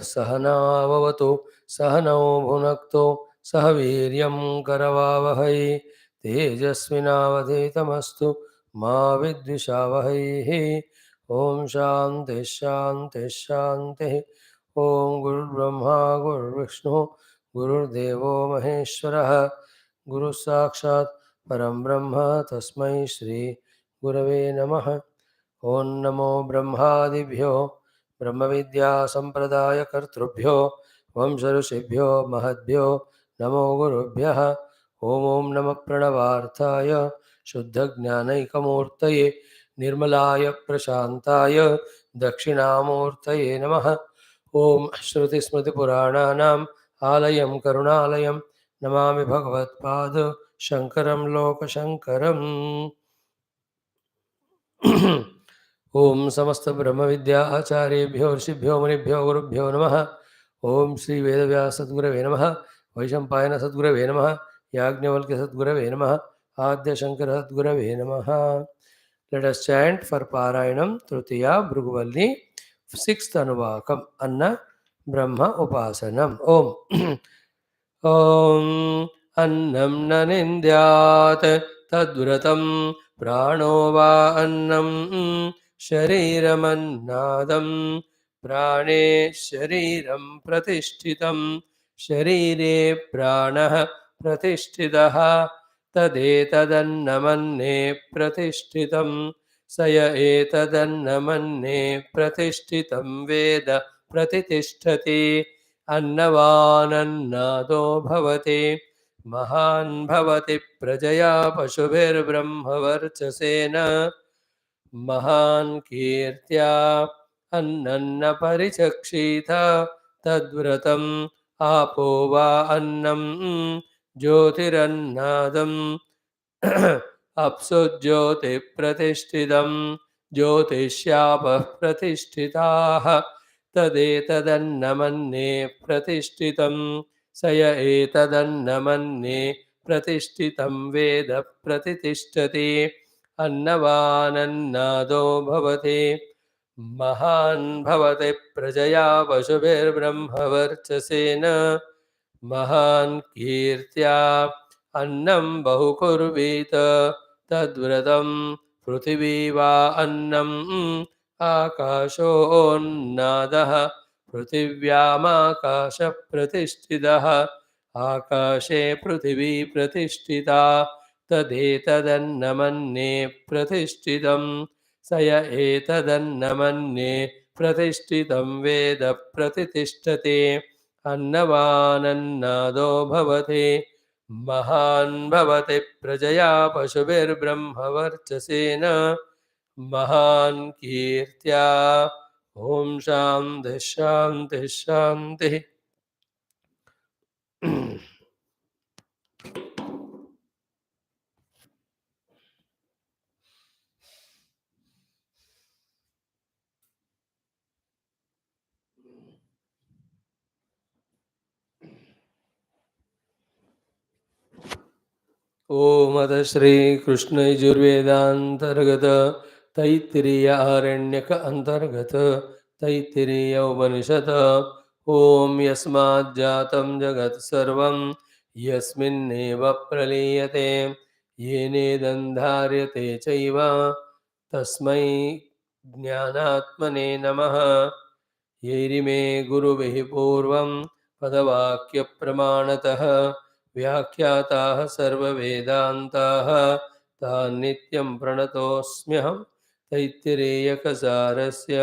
सहनाववतु सहनौ भुनक्तु सह वीर्यं करवावहै तेजस्विनावधीतमस्तु मा विद्विषावहैः। ओम शांति शांति शांति। ओम गुरुर्ब्रह्मा गुरुर्विष्णु गुरुर्देवो महेश्वरः गुरु साक्षात् परम ब्रह्म तस्मै श्री गुरवे नमः। ओं नमो ब्रह्मादिभ्यो ब्रह्म विद्या संप्रदाय कर्तृभ्यो वंश ऋषिभ्यो महद्भ्यो नमो गुरुभ्यः। ओम ओम नमः प्रणवार्थाय शुद्ध ज्ञानैकमूर्तये निर्मलाय प्रशांताय दक्षिणामूर्तये नमः। ओम श्रुतिस्मृतिपुराणानाम् आलयं करुणालयं नमामि भगवत्पाद शंकरं लोकशंकरम्। ओम समस्त ब्रह्म विद्या आचार्येभ्यो ऋषिभ्यो मुनिभ्यो गुरुभ्यो नमः। ओम श्री वेदव्यास सद्गुरवे नमः। वैशंपायन सद्गुरवे नमः। याज्ञवल्क्य सद्गुरवे नमः। आद्य शंकर सद्गुरवे नमः। Let us chant for Parayanam Tritiya Bhrugvalli 6th Anuvakam Anna Brahma Upasanam. Om Om Annam Nanindyat Tadvratam Prano Va Annam Shariramaannadam Prane Shariram Pratishtitam Sharire Pranah Pratishtidaha तदेतदन्नमन्ये प्रतिष्ठितं स य एतदन्नमन्ये प्रतिष्ठितं वेद प्रतितिष्ठति अन्नवानन्नादो भवति महान् भवति प्रजया पशुभिर्ब्रह्मवर्चसेन महान् कीर्त्या अन्नन्न परिचक्षीत तद्व्रतम् आपो वा अन्नं ज्योतिरन्नादम् अप्सु ज्योतिप्रतिष्ठितं ज्योतिष्यापः प्रतिष्ठिताः तदेतदन्नमन्ये प्रतिष्ठितं स य एतदन्नमन्ये प्रतिष्ठितं वेद प्रतितिष्ठति अन्नवानन्नादो भवति महान् भवति प्रजया पशुभिर्ब्रह्मवर्चसेन महान् कीर्त्या अन्नं बहुकुर्वीत तद्व्रतं पृथिवी वा अन्नम् आकाशोऽन्नादः पृथिव्यामाकाशप्रतिष्ठितः आकाशे पृथिवी प्रतिष्ठिता तदेतदन्नमन्ये प्रतिष्ठितं स य एतदन्नमन्ये प्रतिष्ठितं वेद प्रतितिष्ठति अन्नवानन्नादो भवति महान् भवति प्रजया पशुभिर्ब्रह्मवर्चसेन महान् कीर्त्या। ओम शांति शांति शांति। ओम अथ श्री कृष्ण यजुर्वेदांतर्गत तैत्तिरीय आरण्यक अंतर्गत तैत्तिरीय उपनिषद। ओम यस्माज्जातं जगत् सर्वं यस्मिन्नेव प्रलीयते येनेदं चैव तस्मै ज्ञानात्मने नमः। येरिमे गुरुभिः पूर्वं पदवाक्यप्रमाणतः व्याख्याताः सर्ववेदान्ताः तान् नित्यं प्रणतोऽस्म्यहं तैत्तिरीयकसारस्य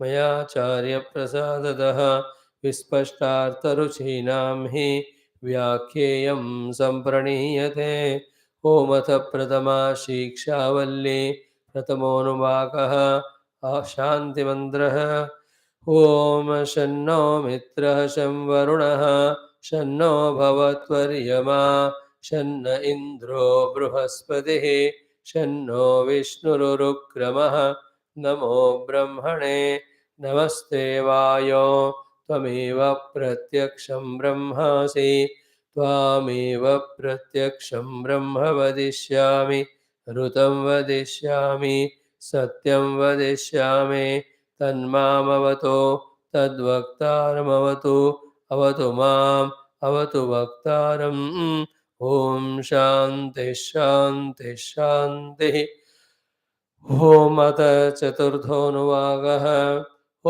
मयाचार्यप्रसादतः विस्पष्टार्थरुचीनां हि व्याख्येयं सम्प्रणीयते। ओमथ प्रथमा शिक्षावल्ली प्रथमोऽनुवाकः शान्तिमन्त्रः। ओम शन्नो मित्रः शं वरुणः शन्नो भवत्वर्यमा शन्न इन्द्रो बृहस्पतिः शन्नो विष्णुरुक्रमः। नमो ब्रह्मणे नमस्ते वायो त्वमेव प्रत्यक्षं ब्रह्मासि त्वामेव प्रत्यक्षं ब्रह्म वदिष्यामि ऋतं वदिष्यामि सत्यं वदिष्यामि तन्मामवतो तद्वक्तारमवतु अवतु माम् अवतु वक्तारम् ॐ शान्ति शान्ति शान्तिः ॐ अथ चतुर्थोऽनुवागः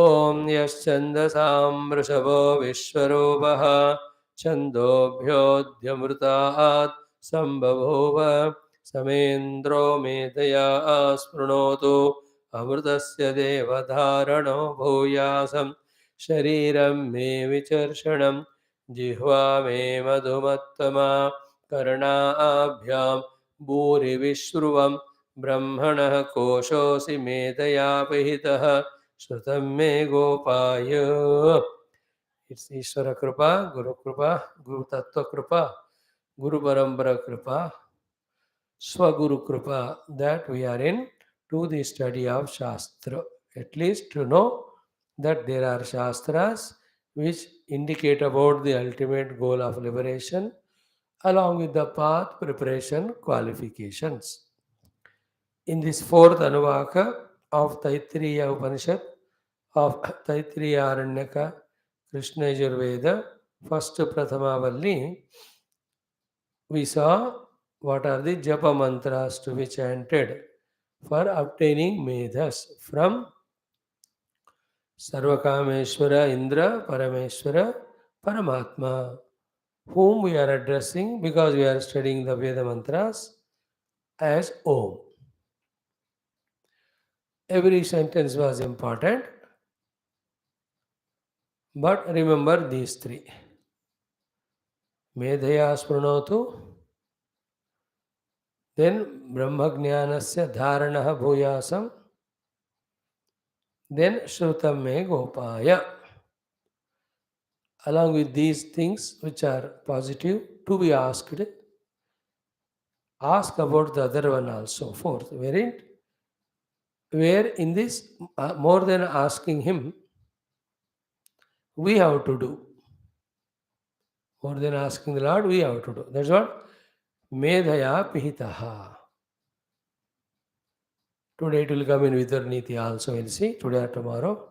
ॐ यश्छन्दसां वृषभो विश्वरूपः छन्दोभ्योऽध्यमृतात् सम्बभूव समेन्द्रो मेधया स्पृणोतु अमृतस्य देवधारणो भूयासं शरीरं मे विचर्षणं जिह्वा मे मधुमत्तमा कर्णाभ्यां भूरिविश्रुवम् ब्रह्मणः कोशोऽसि मेधया पिहितः श्रुतं मे गोपाय. It's Ishvara Kripa, Guru Kripa, Guru Tattva Kripa, Guru Parampara Kripa, Swaguru Kripa, that we are in to the study of Shastra. At least to know that there are Shastras which indicate about the ultimate goal of liberation along with the path, preparation, qualifications. In this fourth Anuvaka of Taittiriya Upanishad, of Taittiriya Aranyaka, Krishna Yajurveda, first Prathama Valli, we saw what are the japa mantras to be chanted for obtaining medhas from Sarvakameshwara, Indra, Parameshwara, Paramatma, whom we are addressing because we are studying the Veda mantras as Om. Every sentence was important, but remember these three. Medhaya Spranotu, then Brahmajnanasya Dharanaha Bhuyasam, then Shrutam Me Gopaya. Along with these things which are positive to be asked, ask about the other one also, fourth, where in this, more than asking him, we have to do. More than asking the Lord, we have to do. That's what Medhaya Pihitaha. Today it will come in Vidurniti also, we'll see, today or tomorrow.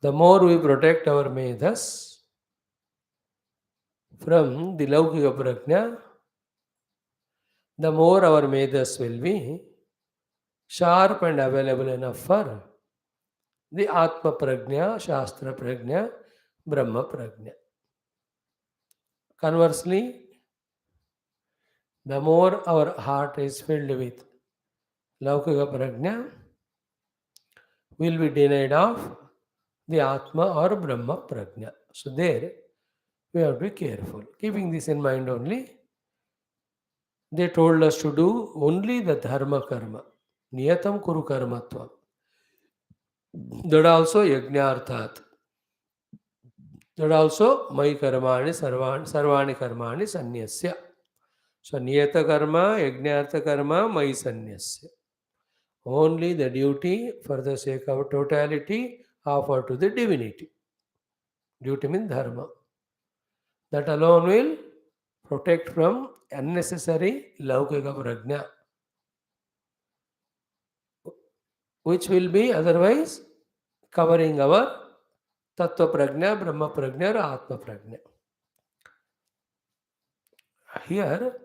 The more we protect our medhas from the Laukika Prajna, the more our medhas will be sharp and available enough for the Atma Prajna, Shastra Prajna, Brahma Prajna. Conversely, the more our heart is filled with Laukika Prajna, will be denied of the Atma or Brahma Prajna. So there, we have to be careful. Keeping this in mind only, they told us to do only the dharma karma. Niyatam kuru karmatvam. That also yajnarthat. That also mai karmani sarvani karmani sanyasya. So niyata karma, yajnartha karma, mai sanyasya. Only the duty for the sake of totality offered to the divinity. Duty means dharma. That alone will protect from unnecessary laukika prajna, which will be otherwise covering our Tattva Prajna, Brahma Prajna, or Atma Prajna. Here,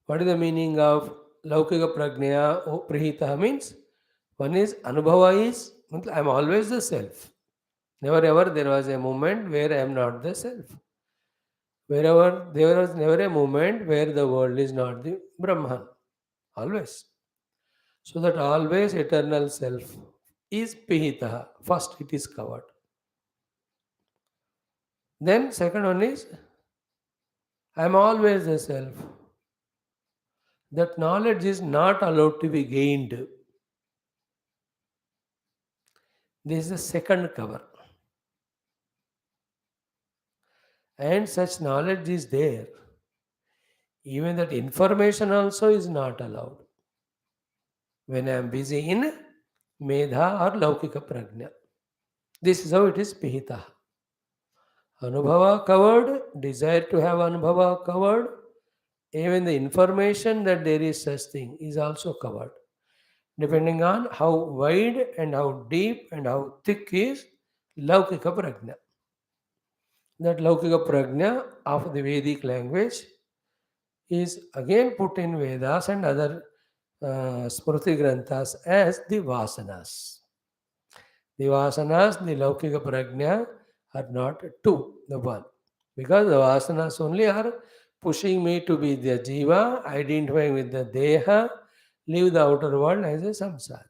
what is the meaning of Laukika Prajna? Prihita means one is Anubhava is, I am always the self. Never ever there was a moment where I am not the self. Wherever there was never a moment where the world is not the Brahman. Always. So that always eternal self is Pihita. First it is covered. Then second one is I am always the self. That knowledge is not allowed to be gained. This is the second cover. And such knowledge is there. Even that information also is not allowed. When I am busy in Medha or Laukika Prajna. This is how it is Pihita. Anubhava covered, desire to have Anubhava covered. Even the information that there is such thing is also covered. Depending on how wide and how deep and how thick is Laukika Prajna. That Laukika Prajna of the Vedic language is again put in Vedas and other Smriti Granthas as the Vasanas. The Vasanas, the Laukika Prajna are not two, the one. Because the Vasanas only are pushing me to be the Jiva, identifying with the Deha, leave the outer world as a samsara.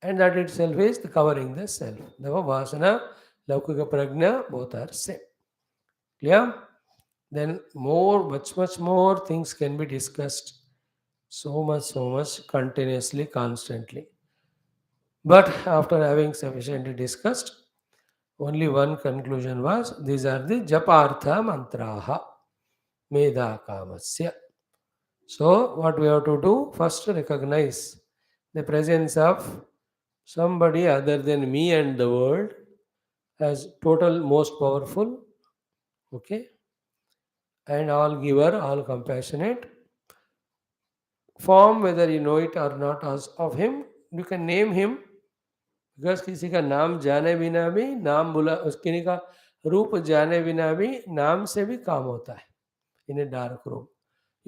And that itself is the covering the self. Therefore, Vasana, Laukika Prajna, both are same. Clear? Then much more things can be discussed. So much, continuously, constantly. But after having sufficiently discussed, only one conclusion was these are the Japartha Mantraha Medha Kamasya. So, what we have to do? First, recognize the presence of somebody other than me and the world as total most powerful, okay, and all giver, all compassionate. Form, whether you know it or not, as of him, you can name him. Because किसी का नाम जाने बिना भी नाम बुला किसी का रूप जाने बिना भी नाम से भी काम होता है in a dark room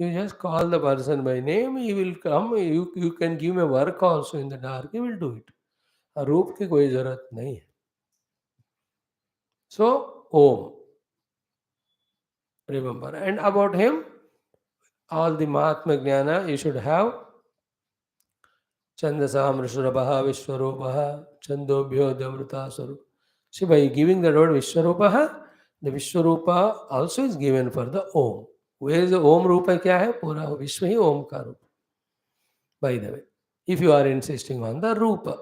you just call the person by name he will come you can give a work also in the dark he will do it रूप की कोई जरूरत नहीं है so Om remember and about him all the Mahatma Jnana you should have Chandasam Rishurabha Vishwarupaha Chandobhyo Damrita Swarup. See, by giving the word Vishwarupaha, the Vishwarupa also is given for the Om. Where is the Om Rupa kya hai? Pura Vishwa hi Om ka Rupa. By the way, if you are insisting on the Rupa.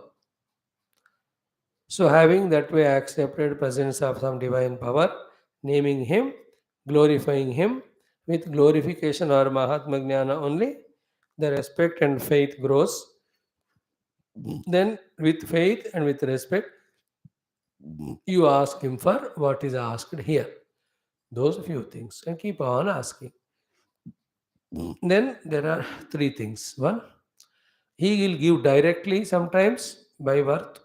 So having that way accepted presence of some divine power, naming him, glorifying him, with glorification or Mahatma Jnana only, the respect and faith grows. Then with faith and with respect, you ask him for what is asked here. Those few things and keep on asking. Then there are three things. One, he will give directly sometimes by birth.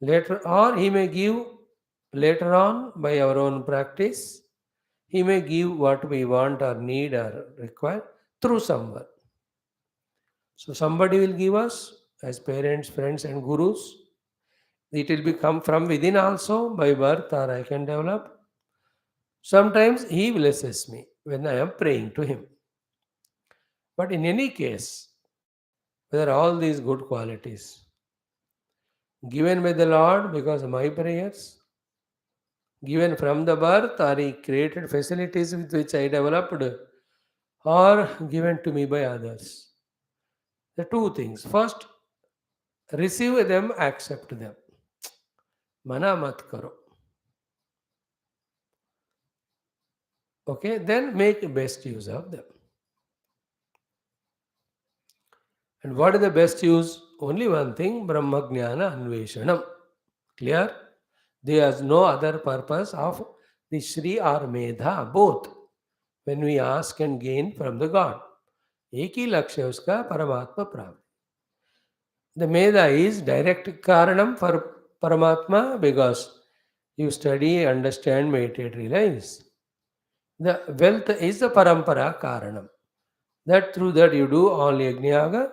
Later, or he may give later on by our own practice. He may give what we want or need or require through someone. So somebody will give us as parents, friends, and gurus. It will become from within also by birth, or I can develop. Sometimes he blesses me when I am praying to him. But in any case, whether all these good qualities given by the Lord because of my prayers, given from the birth, or he created facilities with which I developed, or given to me by others. The two things. First, receive them, accept them. Mana mat karo. Okay, then make best use of them. And what is the best use? Only one thing, Brahma Jnana Anveshanam. Clear? There is no other purpose of the Shri or Medha, both, when we ask and gain from the God. एक ही लक्ष्य है उसका परमात्मा प्राप्ति. The Medha is direct karanam for Paramatma because you study, understand, meditate, realize. The wealth is the parampara karanam. That through that you do all yajnayaga,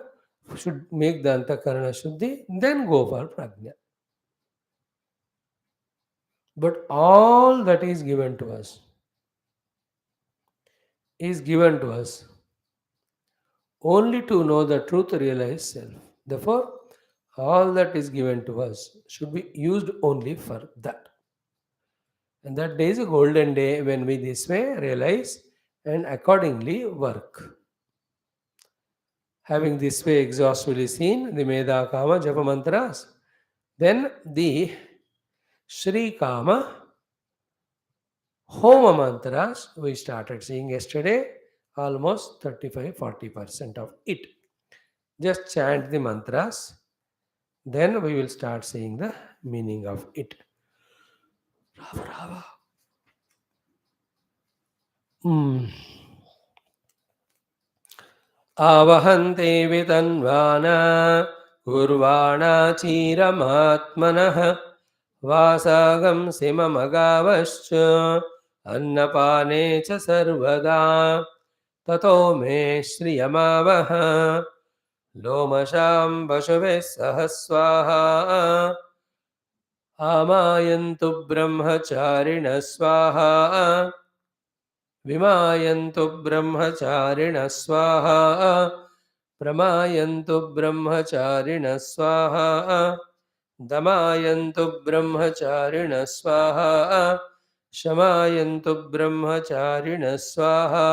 should make the antakarana shuddhi, then go for prajna. But all that is given to us is given to us only to know the truth, realize self. Therefore, all that is given to us should be used only for that. And that day is a golden day when we this way realize and accordingly work. Having this way exhaustively seen the Medha Kama Japa mantras, then the Shri Kama Homa mantras we started seeing yesterday, almost 35-40% of it. Just chant the mantras, then we will start seeing the meaning of it. Rava, rava. Avahante vitanvana उर्वाणाचीरमात्मनः वासागं सिममगावश्च अन्नपाने च सर्वदा ततो मे श्रियमावह लोमशां पशुभिः सह स्वाहा आमायन्तु ब्रह्मचारिणः स्वाहा विमायन्तु ब्रह्मचारिणः स्वाहा प्रमायन्तु ब्रह्मचारिणः स्वाहा दमायन्तु ब्रह्मचारिणः स्वाहा शमायन्तु ब्रह्मचारिणः स्वाहा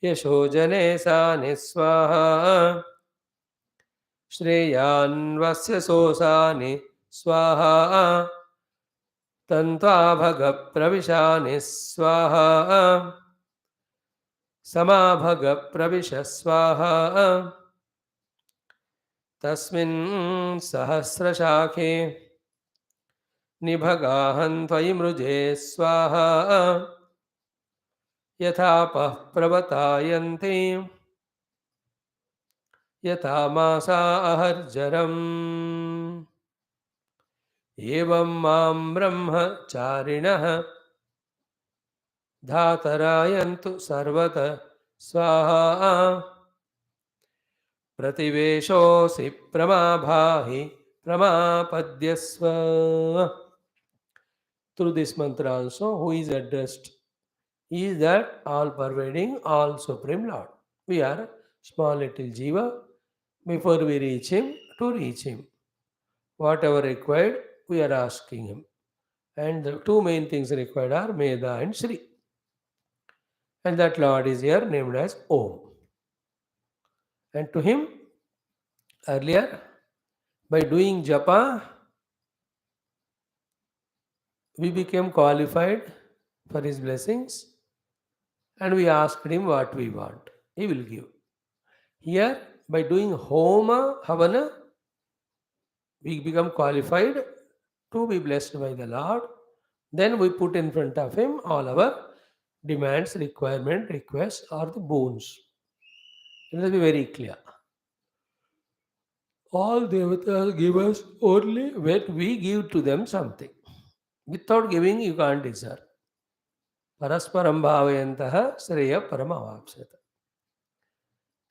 यशोजने सानि स्वाहा श्रेयान्वस्य सोसानि स्वाहा तन्त्वाभगप्रविशानि स्वाहा समाभगप्रविश स्वाहा तस्मिन् सहस्रशाखे निभगाहं त्वयि मृजे स्वाहा यथापः प्रवतायन्ति यथा मासा अहर्जरम् एवं मां ब्रह्मचारिणः धातरायन्तु सर्वतः स्वाहा प्रतिवेशोऽसि प्रमाभाहि प्रमापद्यस्व. Through this mantra also, who is addressed? He is that all-pervading, all-supreme Lord. We are small little jiva. Before we reach Him, to reach Him. Whatever required, we are asking Him. And the two main things required are MEDHA and Sri. And that Lord is here named as Om. And to Him, earlier, by doing japa, we became qualified for His blessings and we asked Him what we want. He will give. Here, by doing Homa, Havana, we become qualified to be blessed by the Lord. Then we put in front of Him all our demands, requirement, requests or the boons. Let us be very clear. All devatas give us only when we give to them something. Without giving, you can't deserve. Parasparam bhavayantaha sreya paramavapsata.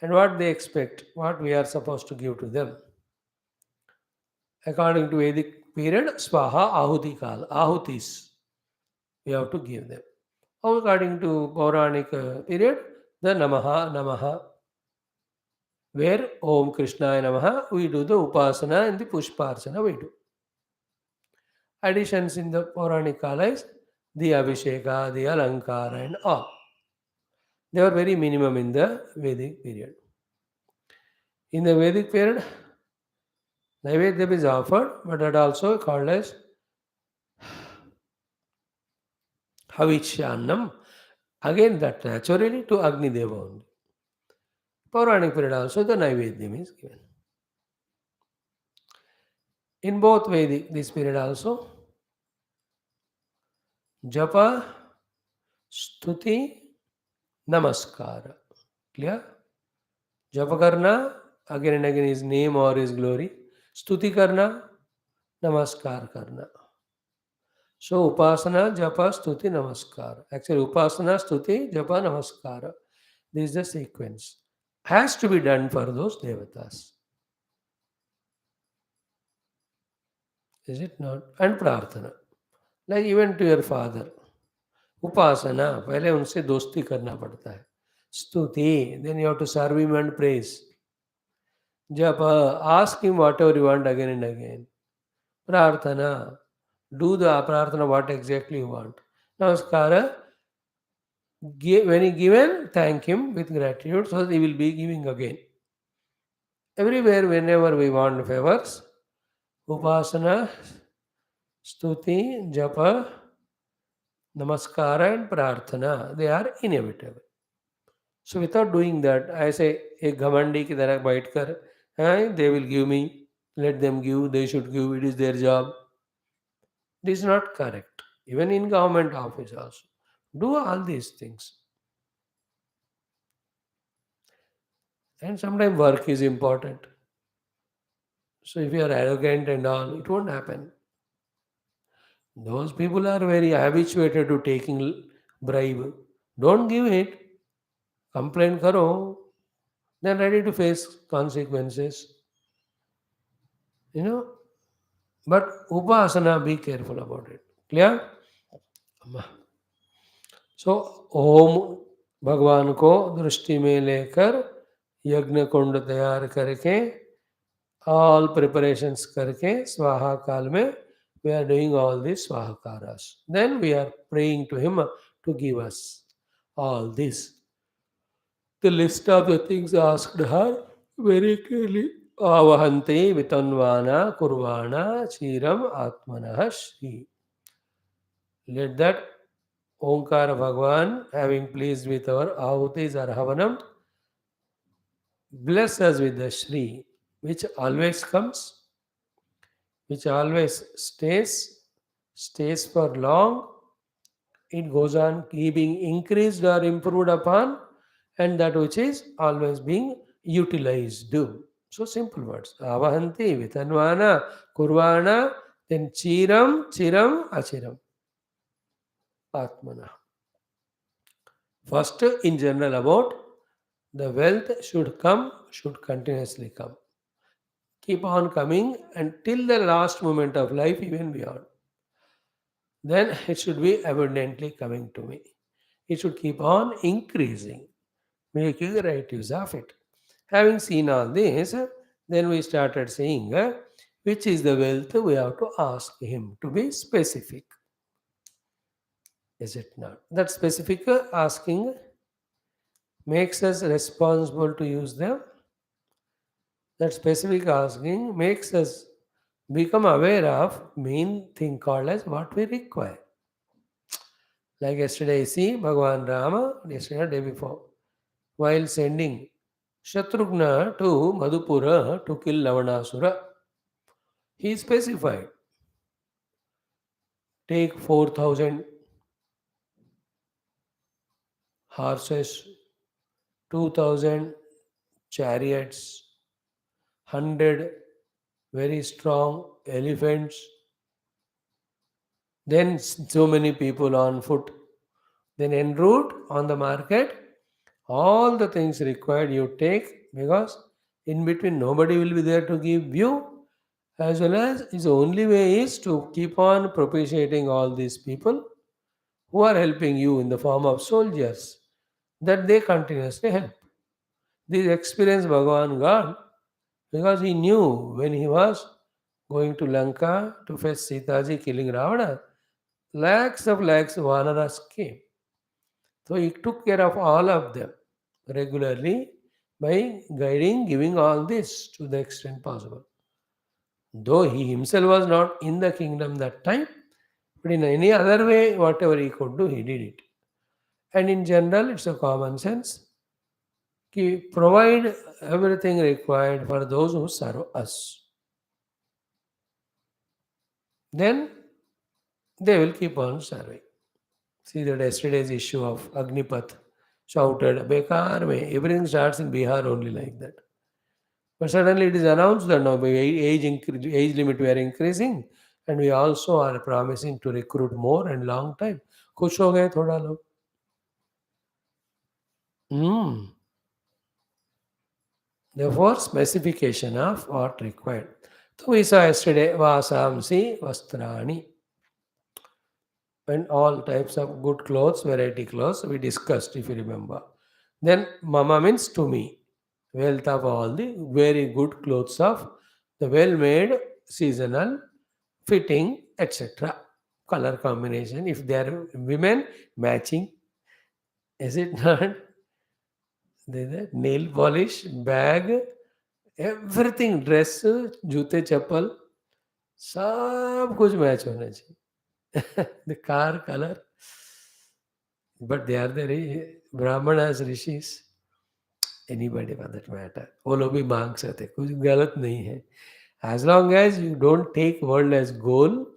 And what they expect, what we are supposed to give to them. According to Vedic period, swaha ahuti kala, ahutis, we have to give them. According to Puranic period, the namaha, namaha, where Om Krishnaya Namaha, we do the upasana and the pushparchana we do. Additions in the Puranic kala is the Abhisheka, the Alankara and all. They were very minimum in the Vedic period. In the Vedic period, Naivedyam is offered, but that also called as Havichyannam. Again, that naturally to Agni Deva only. Puranic period also the Naivedyam is given. In both Vedic, this period also, Japa, Stuti, Namaskara. Clear? Japa karna, again and again His name or His glory. Stuti karna, Namaskar karna. So Upasana, Japa, Stuti, Namaskara. Actually Upasana, Stuti, Japa, Namaskara. This is the sequence. Has to be done for those devatas. Is it not? And Prarthana. Like even to your father. Upasana, पहले उनसे दोस्ती करना पड़ता है. Stuti, then you have to serve him and praise. Japa, ask him whatever you want again and again. Prarthana, do the prarthana what exactly you want. Namaskara, when he given, thank him with gratitude so that he will be giving again. Everywhere, whenever we want favors, Upasana, Stuti, Japa, Namaskara and Prarthana, they are inevitable. So without doing that, I say, एक घमंडी की तरह बैठकर, they will give me, let them give, they should give, it is their job. This is not correct. Even in government office also. Do all these things. And sometimes work is important. So if you are arrogant and all, it won't happen. Those people are very habituated to taking bribe. Don't give it. Complain karo. Then ready to face consequences. You know. But upasana, be careful about it. Clear? सो ओम भगवान को दृष्टि में लेकर यज्ञ कुंड तैयार करके all preparations करके स्वाहा काल में we are doing all this स्वाहाकारास then we are praying to him to give us all this the list of the things asked her very clearly आवहन्ते वितन्वाना कुर्वाणा क्षीरम आत्मनः श्री let that Omkara Bhagwan, having pleased with our ahutis or havanam, bless us with the Shri, which always comes, which always stays for long. It goes on being increased or improved upon, and that which is always being utilized. So simple words. Avahanti, Vitanvana, Kurvana, then Chiram, Achiram, Atmana. First, in general, about the wealth should continuously come. Keep on coming until the last moment of life, even beyond. Then it should be abundantly coming to me. It should keep on increasing, making the right use of it. Having seen all this, then we started saying which is the wealth we have to ask him to be specific. Is it not? That specific asking makes us responsible to use them. That specific asking makes us become aware of main thing called as what we require. Like yesterday, see Bhagavan Rama, yesterday, day before, while sending Shatrughna to Madhupura to kill Lavanasura, he specified take 4,000 horses, 2,000 chariots, 100 very strong elephants, then so many people on foot, then en route on the market, all the things required you take because in between nobody will be there to give you, as well as his only way is to keep on propitiating all these people who are helping you in the form of soldiers, that they continuously help. This experience Bhagavan got because he knew when he was going to Lanka to fetch Sitaji killing Ravana, lakhs of Vanaras came. So he took care of all of them regularly by guiding, giving all this to the extent possible. Though he himself was not in the kingdom that time, but in any other way, whatever he could do, he did it. And in general, it's a common sense. Provide everything required for those who serve us. Then they will keep on serving. See that yesterday's issue of Agnipath shouted, Bekar mein, everything starts in Bihar only like that. But suddenly it is announced that now by age limit we are increasing and we also are promising to recruit more and long time. खुश हो गए थोड़ा लोग. Therefore, specification of what required. So we saw yesterday Vasamsi Vastrani and all types of good clothes, variety clothes we discussed if you remember. Then Mama means to me. Wealth of all the very good clothes of the well-made, seasonal, fitting, etc. Color combination. If they are women, matching. Is it not? Nail polish, bag, everything, dress, जूते चप्पल, सब कुछ match होना चाहिए. The car color, but they are the brahmanas, rishis, anybody for that matter. वो लोग भी मांग सकते, कुछ गलत नहीं है. As long as you don't take world as goal,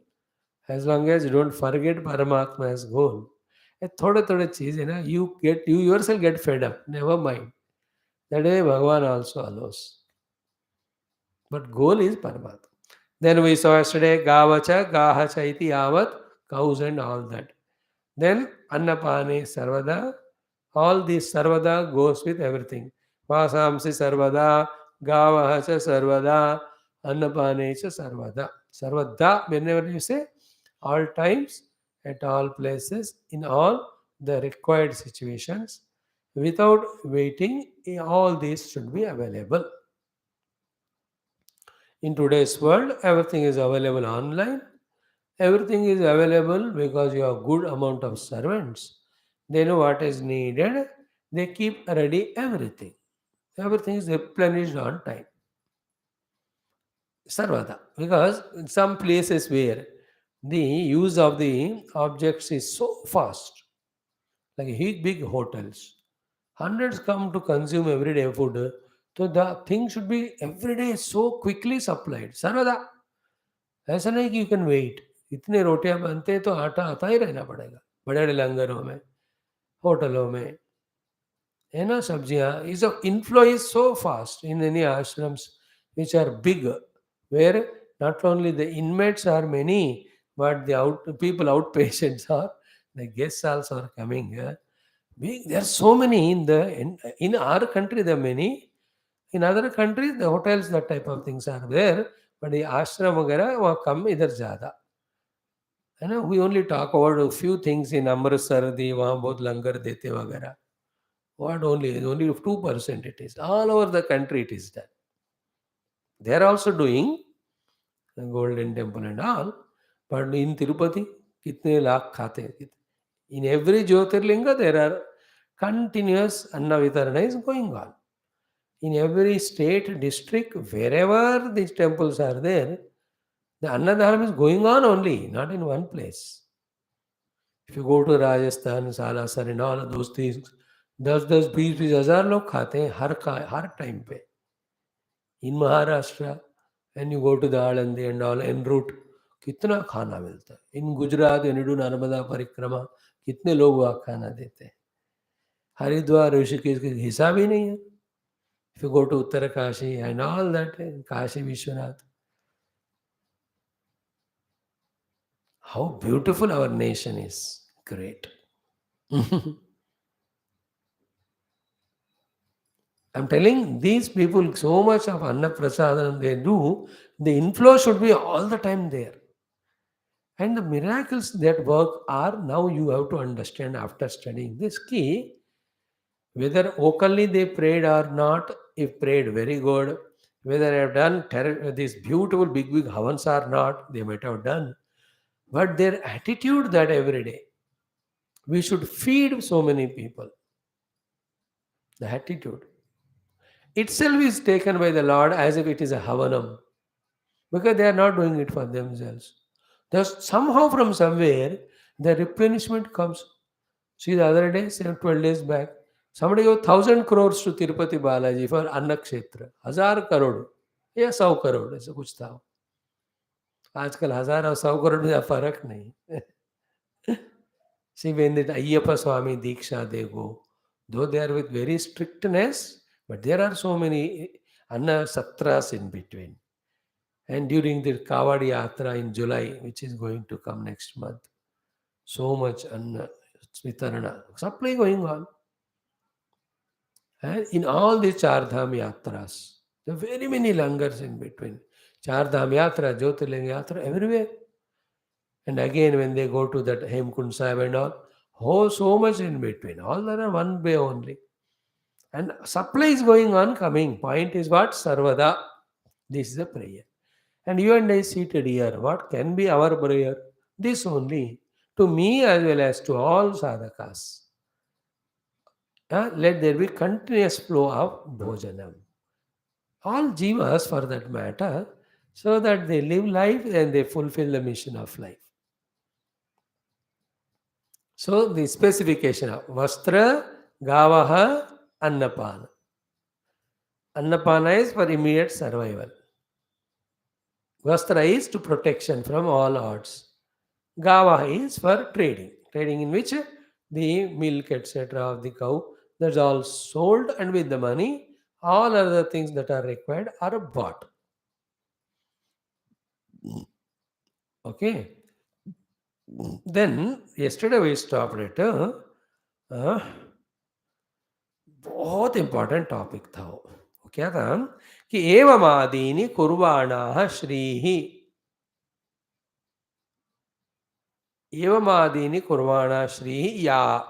as long as you don't forget Paramatma as goal, थोड़े थोड़े चीज है ना, you yourself get fed up. Never mind. That way Bhagavan also allows. but goal is Paramatma. Then we saw yesterday Gavacha, Gahacha iti Yavat, cows and all that. Then Annapane Sarvada, all this Sarvada goes with everything. Vasamsi Sarvada, Gavahacha Sarvada, Annapane cha Sarvada. Sarvada, whenever you say, all times, at all places, in all the required situations, without waiting, all these should be available. In today's world, everything is available online. Everything is available because you have good amount of servants. They know what is needed. They keep ready everything. Everything is replenished on time. Sarvada. Because in some places where the use of the objects is so fast, like huge big hotels, hundreds come to consume everyday food. So the thing should be every day so quickly supplied. Sarvada. ऐसा नहीं कि you can wait, इतने रोटियां बनते हैं तो आटा आता ही रहना पड़ेगा बड़े बड़े लंगरों में, होटलों में, है ना, सब्जियां, is inflow is so fast in any ashrams which are big, where not only the inmates are many, but the people outpatients are, the guests also are coming. There are so many in our country. There are many. In other countries, the hotels, that type of things are there, but the ashram वगैरह वहाँ कम, इधर ज़्यादा है ना. We only talk about a few things in Amritsar दी वहाँ बहुत लंगर देते वगैरह. What only 2% it is. All over the country it is done. They are also doing the Golden Temple and all, but in Tirupati कितने लाख खाते हैं. In every Jyotirlinga there are continuous Anna Vitarana is going on. In every state, district, wherever these temples are there, the Annadhanam is going on only, not in one place. If you go to Rajasthan, Salasar and all of those things, 10-10, 20-20 हजार लोग खाते हैं हर time पे. In Maharashtra, and you go to the Alandi and all en route, कितना खाना मिलता है. In Gujarat, when you do Narmada परिक्रमा, कितने लोग वहाँ खाना देते हैं. हरिद्वार, ऋषिकेश के हिसाब ही नहीं है. If you go to Uttarakanshi and all that, Kashi Vishwanath, how beautiful our nation is. Great. I'm telling these people so much of Anna Prasadam they do, the inflow should be all the time there. And the miracles that work are, now you have to understand after studying this key, whether vocally they prayed or not, if prayed very good, whether they have done these beautiful big havans or not, they might have done. But their attitude that every day, we should feed so many people. The attitude itself is taken by the Lord as if it is a havanam, because they are not doing it for themselves. Thus, somehow from somewhere, the replenishment comes. See, the other day, 12 days back, somebody gave 1,000 crores to Tirupati Balaji for Annakshetra. 1,000 crore या 100 crore, ऐसा कुछ था. आजकल 1,000 और 100 crore में फर्क नहीं. See, when the Ayyappa Swami Diksha they go, though they are with very strictness, but there are so many Anna Satras in between. And during the Kavadi Yatra in July, which is going to come next month, so much Anna Vitarana, supply going on. And in all the Char Dham Yatras, there are very many langars in between. Char Dham Yatra, Jyotirlinga Yatra, everywhere. And again, when they go to that Hemkund Sahib and all, oh, so much in between. All there are one way only. And supply is going on, coming. Point is what? Sarvada. This is the prayer. And you and I seated here, what can be our prayer? This only. To me as well as to all sadhakas. Let there be continuous flow of bhojanam. All jivas for that matter, so that they live life and they fulfill the mission of life. So the specification of Vastra, Gavaha, Annapana. Annapana is for immediate survival. Vastra is to protection from all odds. Gavaha is for trading. Trading in which the milk, etc. of the cow, that's all sold, and with the money, all other things that are required are bought. Okay. Then yesterday we stopped at uh, बहुत important topic था वो। क्या था कि एवमादीनि कुर्वाणाः श्रीः, एवमादीनि कुर्वाणाः श्रीः या,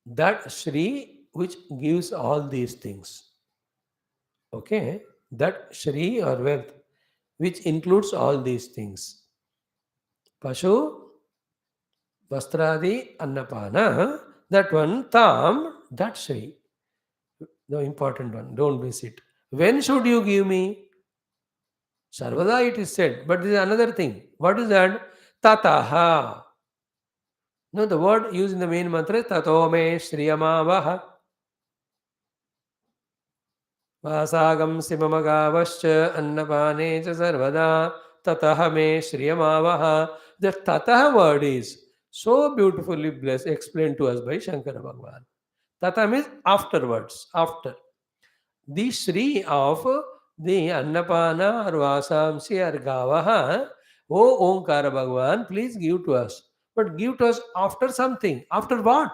that Shri which gives all these things. Okay, that Shri or wealth which includes all these things. Pashu, Vastradi, Annapana, that one, Tam, that Shri, the important one, don't miss it. When should you give me? Sarvada it is said, but there is another thing. What is that? Tataha. No, the word used in the main mantra is Tato me Shriyamavaha. वासागं सिममगावश्च अन्नपाने च सर्वदा ततः मे श्रियमावः. The tatah word is so beautifully blessed, explained to us by Shankara Bhagavan. Tata means afterwards, after. The Shri of the Annapana or Vasamsi or Gavaha, O Omkara Bhagavan, please give to us. But give to us after something. After what?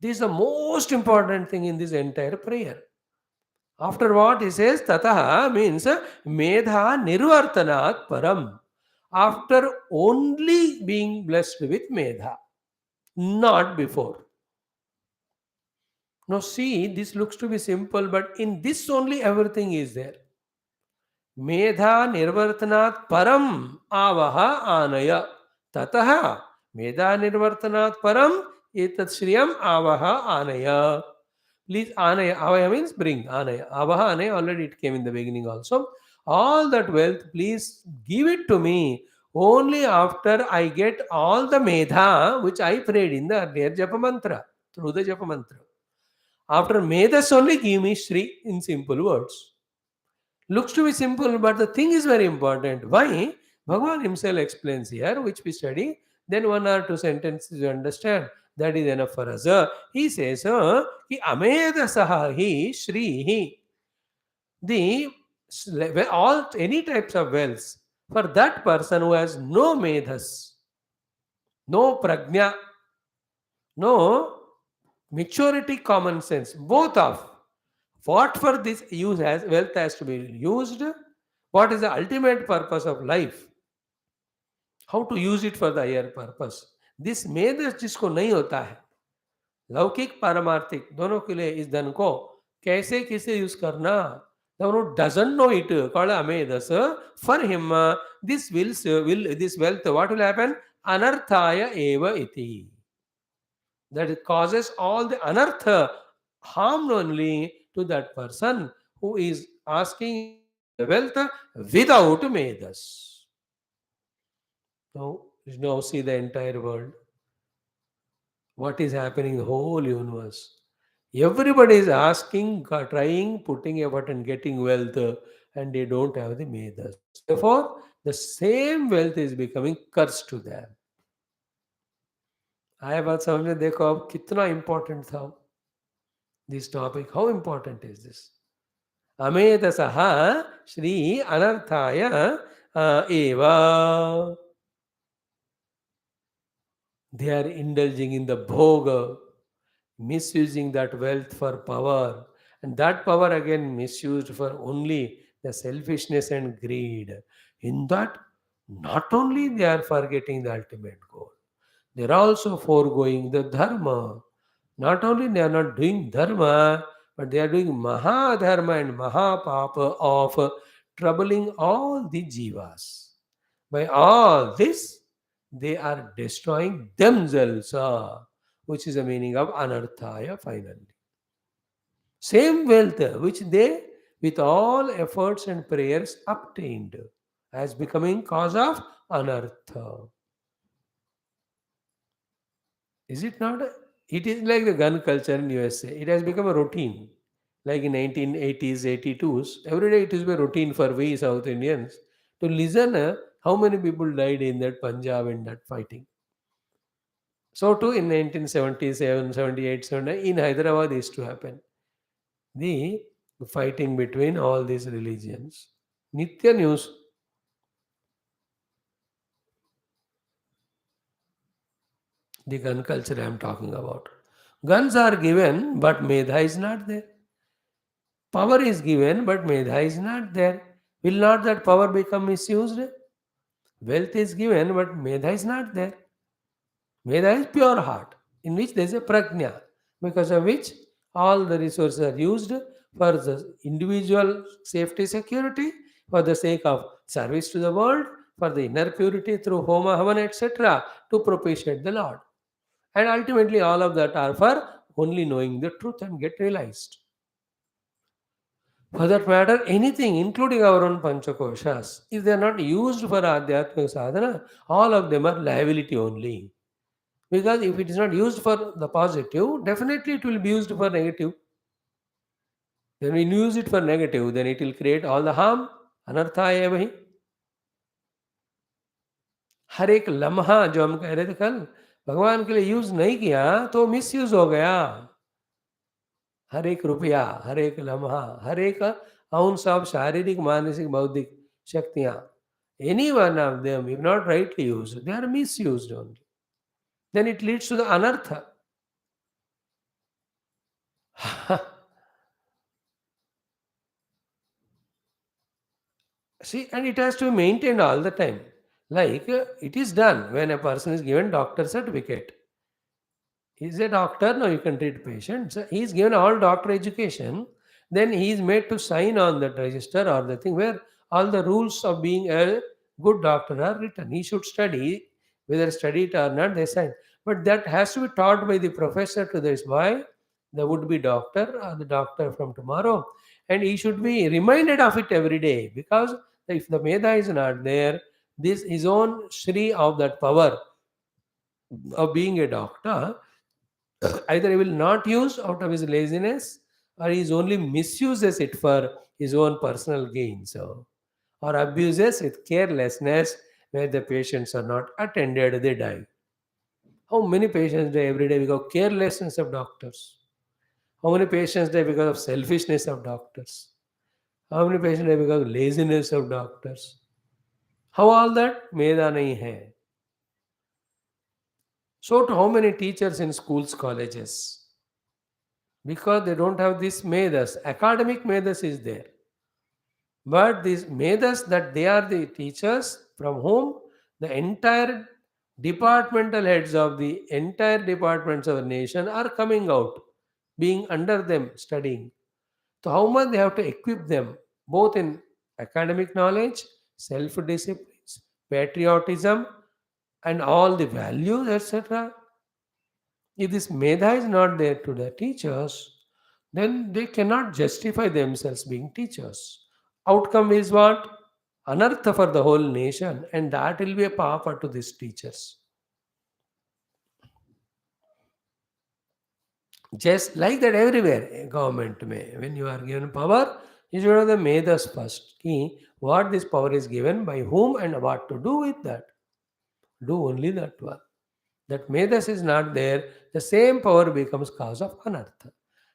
This is the most important thing in this entire prayer. After what he says, Tataha means Medha Nirvartanat Param. After only being blessed with Medha, not before. Now, see, this looks to be simple, but in this only everything is there. Medha Nirvartanat Param Avaha Anaya. Tataha Medha Nirvartanat Param Etat Shriyam Avaha Anaya. Please, Anaya. Avaya means bring. Anaya. Avaha Anaya, already it came in the beginning also. All that wealth, please give it to me. Only after I get all the Medha which I prayed in the earlier Japa mantra, through the Japa mantra. After Medhas only give me Shri in simple words. Looks to be simple, but the thing is very important. Why? Bhagavan himself explains here, which we study. Then one or two sentences you understand. That is enough for us. He says, ki ameda saha hi shri hi. The all any types of wells for that person who has no medhas, no prajna, no maturity, common sense, both of what for this use as wealth has to be used, what is the ultimate purpose of life, how to use it for the higher purpose. This मेध जिसको नहीं होता है, लौकिक पारमार्थिक दोनों के लिए इस धन को कैसे किसे यूज करना, दोनों doesn't know it called amedas. For him this will this wealth, what will happen? Anarthaya eva iti, that it causes all the anartha, harm only to that person who is asking for the wealth without medas. Now see the entire world. What is happening in the whole universe? Everybody is asking, trying, putting effort and getting wealth, and they don't have the medas. Therefore, the same wealth is becoming curse to them. आया बात समझ में, देखो अब कितना important था this topic. How important is this? Amedasaha Shri Anarthaya Eva. They are indulging in the bhoga, misusing that wealth for power, and that power again misused for only the selfishness and greed. In that, not only they are forgetting the ultimate goal, they are also foregoing the dharma. Not only they are not doing dharma, but they are doing mahadharma and mahapapa of troubling all the jivas. By all this, they are destroying themselves, which is the meaning of anarthaya finally. Same wealth which they, with all efforts and prayers, obtained, as becoming cause of anartha. Is it not? It is like the gun culture in USA. It has become a routine. Like in 1980s, 82s, every day it is a routine for we South Indians to listen how many people died in that Punjab in that fighting. So too in 1977, 78, 79, in Hyderabad used to happen. The fighting between all these religions. Nitya news. The gun culture I am talking about. Guns are given, but Medha is not there. Power is given, but Medha is not there. Will not that power become misused? Wealth is given, but Medha is not there. Medha is pure heart, in which there is a prajna, because of which all the resources are used for the individual safety security, for the sake of service to the world, for the inner purity through Homa, Havan, etc., to propitiate the Lord. And ultimately, all of that are for only knowing the truth and get realized. For that matter, anything, including our own Panchakoshas, if they are not used for Adhyatmika sadhana, all of them are liability only. Because if it is not used for the positive, definitely it will be used for negative. Then when you use it for negative, then it will create all the harm. अनर्था है वही. हर एक लम्हा जो हम कह रहे थे कल, भगवान के लिए यूज नहीं किया तो मिस यूज हो गया. हर एक रुपया, हर एक लम्हा, हर एक ounce of शारीरिक मानसिक बौद्धिक शक्तियाँ, any one of them if not rightly used, they are misused only. Then it leads to the anartha. See, and it has to be maintained all the time. Like it is done when a person is given doctor certificate. He is a doctor, now you can treat patients. He is given all doctor education, then he is made to sign on that register or the thing where all the rules of being a good doctor are written. He should study, whether study it or not, they sign. But that has to be taught by the professor to this boy, the would be doctor or the doctor from tomorrow. And he should be reminded of it every day because if the Meda is not there, this his own Shri of that power of being a doctor either he will not use out of his laziness or he only misuses it for his own personal gain. So, or abuses with carelessness where the patients are not attended, they die. How many patients die every day because of carelessness of doctors? How many patients die because of selfishness of doctors? How many patients die because of laziness of doctors? How all that? Meda nahi hai. So to how many teachers in schools, colleges? Because they don't have this medas. Academic medas is there. But these medas that they are the teachers from whom the entire departmental heads of the entire departments of a nation are coming out, being under them, studying. So how much they have to equip them, both in academic knowledge, self-discipline, patriotism, and all the values, etc. If this medha is not there to the teachers, then they cannot justify themselves being teachers. Outcome is what? Anartha for the whole nation, and that will be a papa to these teachers. Just like that everywhere, government may. When you are given power, you should have the medhas first. Ki, what this power is given, by whom, and what to do with that. Do only that one. That medhas is not there, the same power becomes cause of anartha.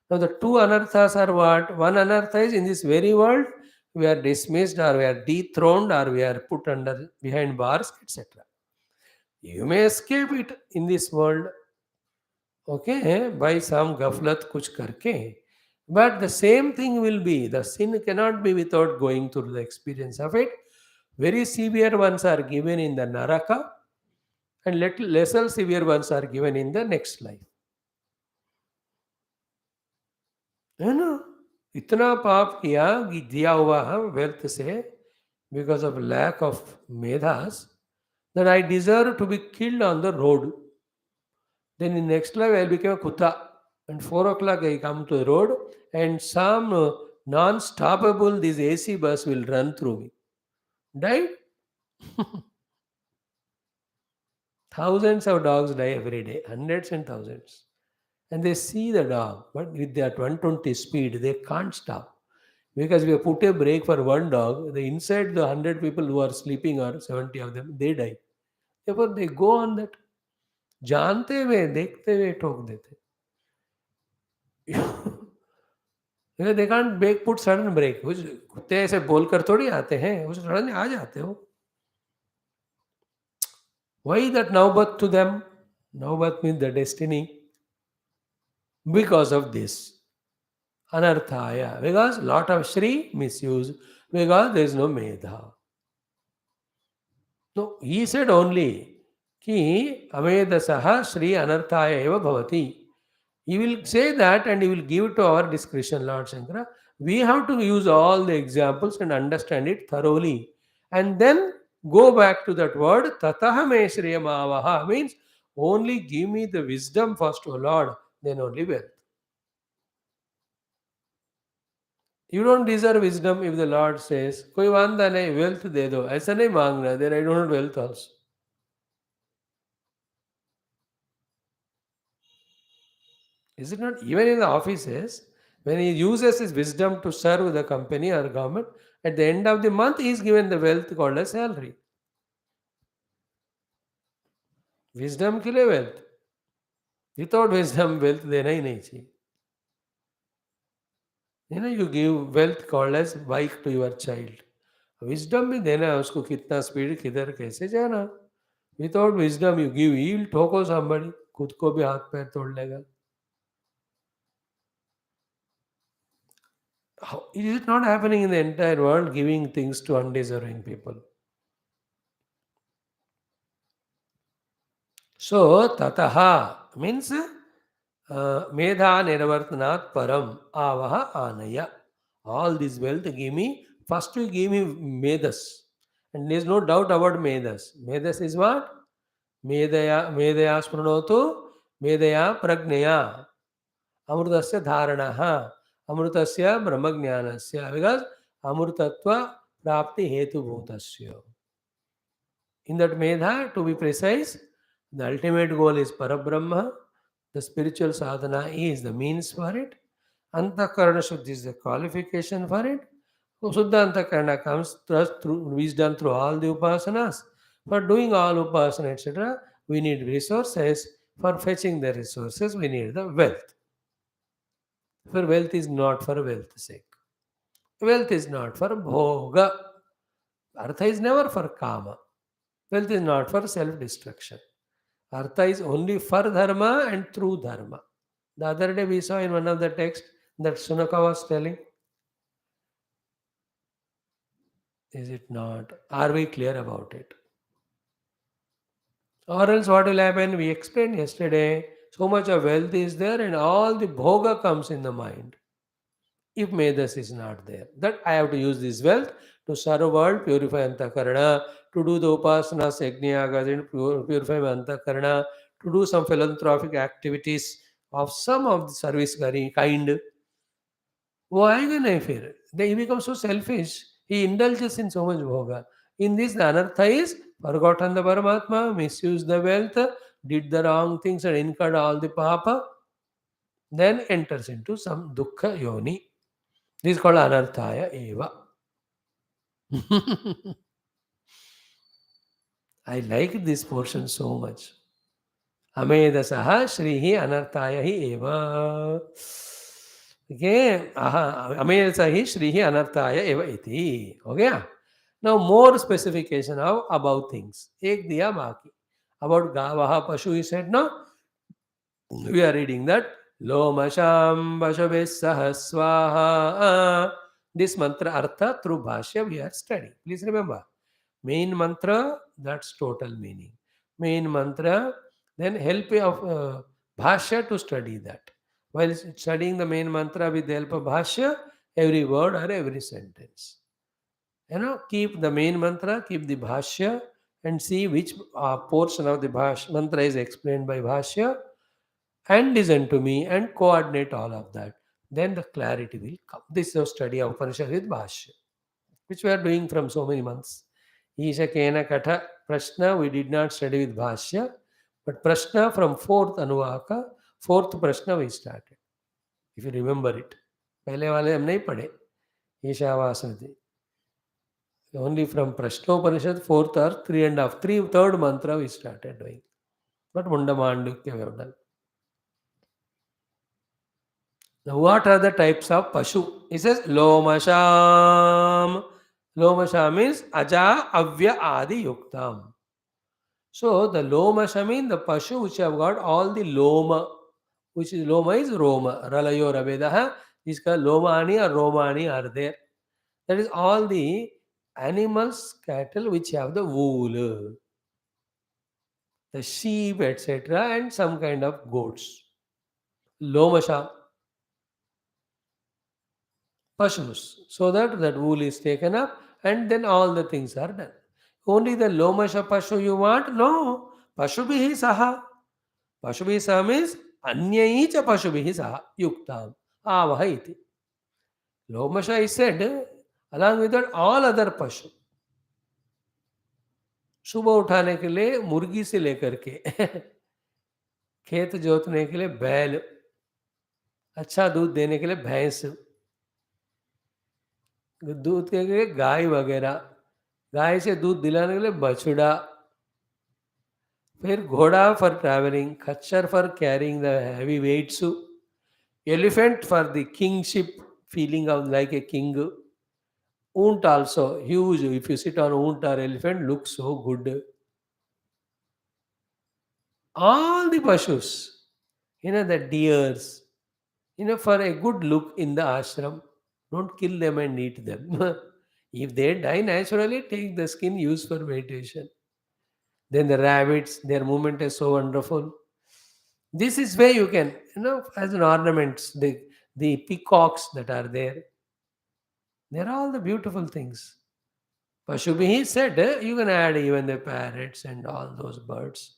Now the two anarthas are what? One anartha is in this very world, we are dismissed or we are dethroned or we are put under behind bars, etc. You may escape it in this world, okay, by some gaflat kuch karke. But the same thing will be, the sin cannot be without going through the experience of it. Very severe ones are given in the naraka and little lesser severe ones are given in the next life. है ना? इतना पाप किया कि दिया हुआ wealth से because of lack of medhas that I deserve to be killed on the road. Then in next life I became a kutta. And 4 o'clock I come to the road and some non-stoppable this AC bus will run through me. Died? Thousands of dogs die every day, hundreds and thousands. And they see the dog, but with that 120 speed, they can't stop. Because we have put a brake for one dog, the inside the 100 people who are sleeping or 70 of them, they die. Therefore, they go on that. जानते हुए देखते हुए ठोक देते. Because they can't break, put sudden break. कुछ कुत्ते ऐसे बोलकर थोड़ी आते हैं, वो सडन आ जाते हो. Why that Naubat to them? Naubat means the destiny. Because of this. Anarthaya. Because lot of Shri misuse. Because there is no Medha. No, he said only ki Amedasaha Shri Anarthaya eva bhavati. He will say that and he will give to our discretion, Lord Shankara. We have to use all the examples and understand it thoroughly. And then go back to that word, Tataha me Shriyamavaha means only give me the wisdom first, O Lord, then only wealth. You don't deserve wisdom if the Lord says, Koi wanda nahi, wealth de do. Aisa nahi mangna, then I don't want wealth also. Is it not? Even in the offices, when he uses his wisdom to serve the company or government, at the end of the month, he is given the wealth called as salary. Wisdom के लिए wealth. Without wisdom, wealth देना ही नहीं चाहिए. You give wealth called as bike to your child. Wisdom भी देना है उसको कितना स्पीड किधर कैसे जाना. Without wisdom, you give, he will ठोको somebody. खुद को भी हाथ पैर तोड़ लेगा. Is it not happening in the entire world, giving things to undeserving people? So, tataha means medha nirvartanat param avaha anaya. All this wealth give me, first you give me medhas. And there is no doubt about medhas. Medhas is what? Medhaya spranotu, medhaya pragnaya. Amrutasya dharanaha. Amrutasya brahmajnanasya. Because amrutatva prapti hetu bhutasya. In that medha, to be precise, the ultimate goal is Parabrahma. The spiritual sadhana is the means for it. Antakarana Shuddhi is the qualification for it. Suddha Antakarana comes through wisdom through all the upasanas. For doing all upasana, etc., we need resources. For fetching the resources, we need the wealth. For wealth is not for wealth's sake. Wealth is not for bhoga. Artha is never for kama. Wealth is not for self-destruction. Artha is only for dharma and through dharma. The other day we saw in one of the texts that Sunaka was telling. Is it not? Are we clear about it? Or else what will happen? We explained yesterday, so much of wealth is there and all the bhoga comes in the mind. If Medas is not there, that I have to use this wealth to serve world, purify Antakarana, to do the upasanas, yajnayagas, and purify Antakarana, to do some philanthropic activities of some of the service kind. Why can I fear? He becomes so selfish. He indulges in so much bhoga. In this, the anartha is forgotten the Paramatma, misused the wealth, did the wrong things and incurred all the papa, then enters into some dukkha yoni. This is called anarthaya eva. I like this portion so much. Amedasaha Shrihi Anarthaya hi eva. Okay. Amedasahi Shrihi Anarthaya eva iti. Okay. Now more specification of about things. Ek diya baki. About Gavaha Pashu he said no. We are reading that Lomasham Vashaves Sahaswaha. This mantra artha through Bhashya we are studying. Please remember. Main mantra, that's total meaning. Main mantra, then help of Bhashya to study that. While studying the main mantra with the help of Bhashya, every word or every sentence. Keep the main mantra, keep the Bhashya, and see which portion of the mantra is explained by Bhashya, and listen to me and coordinate all of that. Then the clarity will come. This is a study of Upanishad with Bhashya, which we are doing from so many months. Isha Kena Katha Prashna, we did not study with Bhashya, but Prashna from fourth Anuvaka, fourth Prashna we started. If you remember it. पहले वाले हम नहीं पढ़े ईशावासनति. Only from Prashna Upanishad, fourth or third mantra we started doing. But Mundamandukya we have done. Now, what are the types of Pashu? He says Lomasham. Lomasham means Aja Avya Adi Yuktam. So the Lomasham means the Pashu which have got all the Loma, which is Loma is Roma. Ralayo Ravedaha. Is called Lomani or Romani are there. That is all the animals, cattle which have the wool, the sheep, etc., and some kind of goats. Lomasha, Pashus. So that wool is taken up and then all the things are done. Only the Lomasha Pashu you want? No. Pashubihi Saha. Pashubihi Saha means Anyaicha Pashubihi Saha Yuktam. Avaha iti. Lomasha is said along with that all other Pashu. सुबह उठाने के लिए मुर्गी से लेकर के खेत जोतने के लिए बैल, अच्छा दूध देने के लिए भैंस, दूध के लिए गाय वगैरह, गाय से दूध दिलाने के लिए बछड़ा, फिर घोड़ा फॉर ट्रैवलिंग, खच्चर for carrying the heavy weights, elephant for the kingship feeling of like a king, ऊंट also huge, if you sit on ऊंट or elephant looks so good. All the pashus, the deers, for a good look in the ashram. Don't kill them and eat them. If they die naturally, take the skin, use for meditation. Then the rabbits, their movement is so wonderful. This is where you can, as an ornaments, the peacocks that are there. They're all the beautiful things. Pashubhi said, you can add even the parrots and all those birds.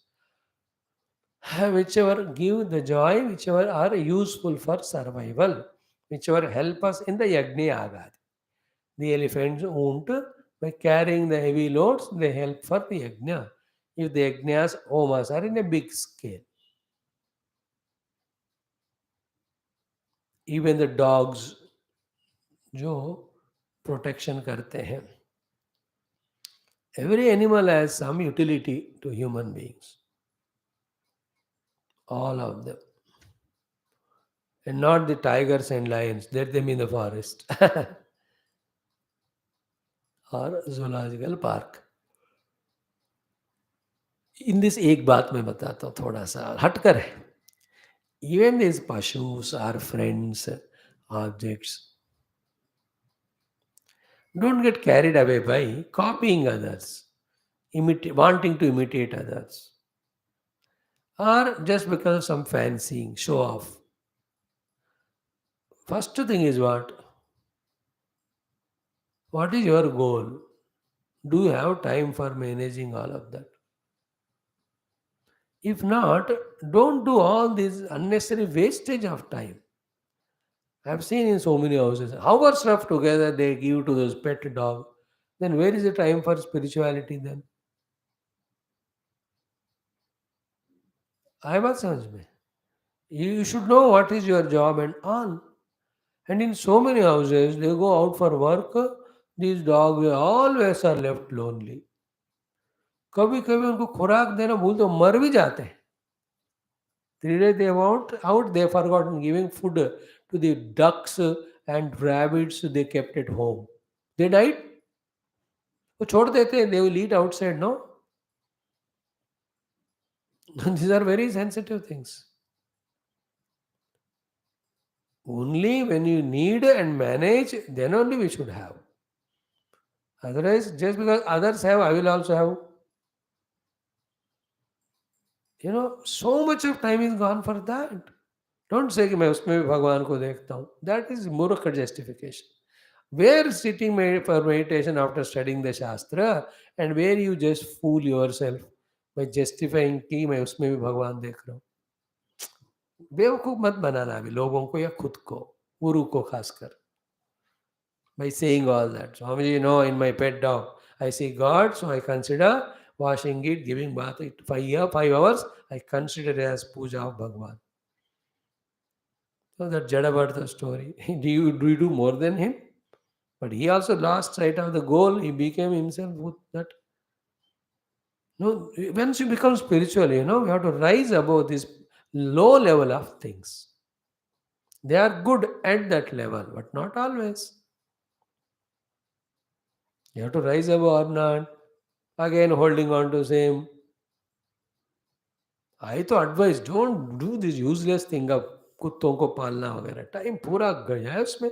Whichever give the joy, whichever are useful for survival, whichever help us in the yagni agad. The elephants won't, by carrying the heavy loads, they help for the yagna. If the yagnas, homas are in a big scale. Even the dogs, जो protection करते हैं. Every animal has some utility to human beings. All of them. And not the tigers and lions, let them in the forest or zoological park. In this एक बात मैं बताता हूँ थोड़ा सा हटकर है. Even these pashus are friends, objects. Don't get carried away by copying others, wanting to imitate others, or just because of some fancying, show off. First thing is what? What is your goal? Do you have time for managing all of that? If not, don't do all this unnecessary wastage of time. I've seen in so many houses, hours stuff together they give to those pet dog. Then where is the time for spirituality then? I was समझ में. You should know what is your job and all. And in so many houses, they go out for work, these dogs always are left lonely. कभी कभी उनको खुराक देना भूल तो मर भी जाते हैं. 3 days they went out, they forgotten giving food to the ducks and rabbits they kept at home. They died. वो छोड़ देते हैं, they will eat outside, no? These are very sensitive things. Only when you need and manage, then only we should have. Otherwise, just because others have, I will also have. So much of time is gone for that. Don't say कि मैं उसमें भी भगवान को देखता हूँ. That is मूर्ख justification. Where sitting for meditation after studying the Shastra and where you just fool yourself by justifying कि मैं उसमें भी भगवान देख रहा हूँ. बेवकूफ मत बनाना अभी लोगों को या खुद को, गुरु को खासकर. By saying all that. Swamiji, in my pet dog, I see God, so I consider washing it, giving bath it 5 hours, I consider it as puja of Bhagwan. So that Jadavartha story. Do you do more than him? But he also lost sight of the goal. He became himself with that. No, once you become spiritual, you have to rise above this low level of things. They are good at that level, but not always. You have to rise above or not. Again, holding on to same. I तो advise don't do this useless thing of कुत्तों को पालना वगैरह. Time पूरा गया है उसमें.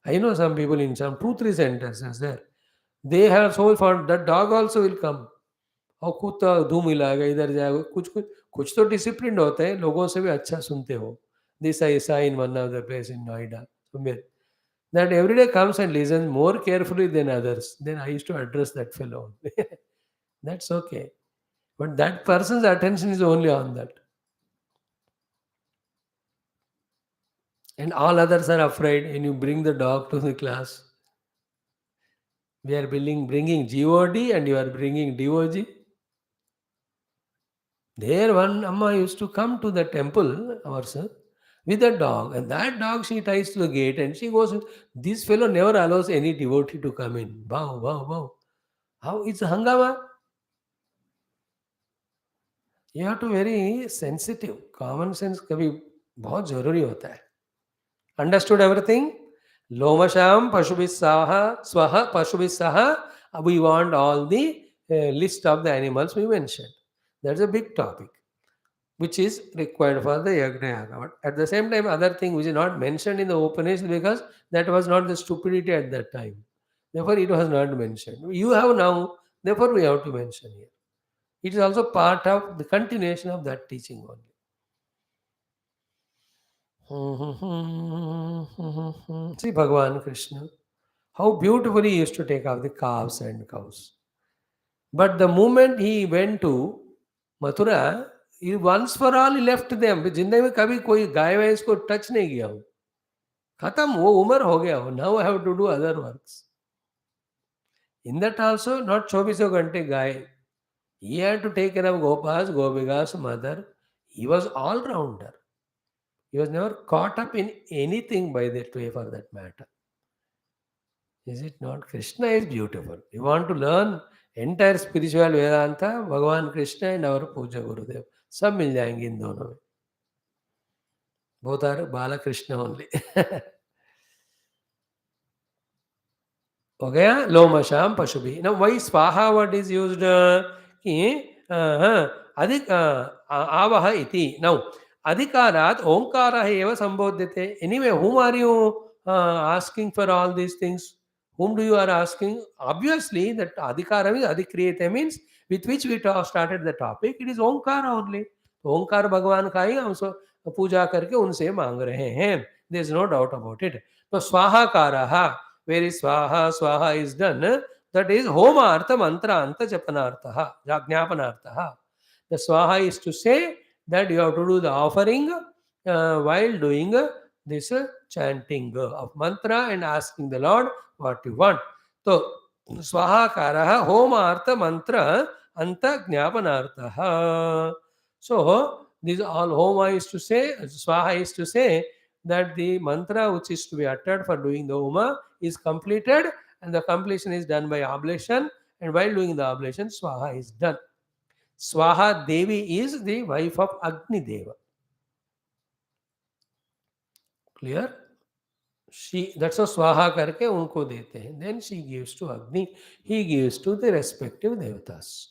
I know some people in some 2-3 sentences there. They have soul for that dog also will come. और कुत्ता धूम हिलाएगा इधर जाएगा कुछ कुछ कुछ तो डिसिप्लिन होते हैं लोगों से भी अच्छा सुनते हो दिस आई सा in one of the place in Noida that every day comes and listens more carefully than others. Then I used to address that fellow. That's okay. But that person's attention is only on that. And all others are afraid and you bring the dog to the class. We are bringing GOD and you are bringing DOG. There one Amma used to come to the temple, ourselves, with a dog. And that dog she ties to the gate and she goes, this fellow never allows any devotee to come in. Wow, wow, wow. How it's a hangama? You have to very sensitive. Common sense कभी बहुत जरूरी होता है. Understood everything? Lomasham Pashubhisaha Swaha Pashubhisaha. We want all the list of the animals we mentioned. That's a big topic, which is required for the Yagna Yaga. But at the same time, other thing which is not mentioned in the Upanishad because that was not the stupidity at that time. Therefore, it was not mentioned. You have now, therefore, we have to mention here. It is also part of the continuation of that teaching only. See Bhagavan Krishna, how beautifully he used to take off the calves and cows. But the moment he went to Mathura, he once for all he left them. जिंदगी में कभी कोई गाय वाय इसको touch नहीं किया हो. खत्म वो उम्र हो गया हो. Now I have to do other works. In that also not 24 घंटे गाय. He had to take care of Gopas, Gopikas, mother. He was all rounder. He was never caught up in anything by that way for that matter. Is it not? Krishna is beautiful. You want to learn entire spiritual Vedanta, Bhagavan Krishna and our Puja Gurudev. सब मिल जाएंगे इन दोनों में. Both are Bala Krishna only. हो गया लोमशाम पशुभि. Now why स्वाहा what is used? कि अधिक आवह इति. Now adhikarat omkara eva sambodhyate. Anyway, whom are you asking for all these things? Whom do you are asking? Obviously, that adhikara means adhikriyate means with which we started the topic. It is omkara only. ओंकार भगवान का ही हम पूजा करके उनसे मांग रहे हैं. There is no doubt about it. तो स्वाहाकारः, where is स्वाहा? स्वाहा is done. That is homartha mantranta japanartha, jnapanaartha. The swaha is to say that you have to do the offering while doing this chanting of mantra and asking the Lord what you want. So, swahakaraha homartha mantra anta jnapanartha. So, this all homa is to say, swaha is to say that the mantra which is to be uttered for doing the homa is completed and the completion is done by oblation, and while doing the oblation, swaha is done. Swaha Devi is the wife of Agni Deva. Clear? She, that's a swaha करके उनको देते हैं. Then she gives to Agni, he gives to the respective devatas.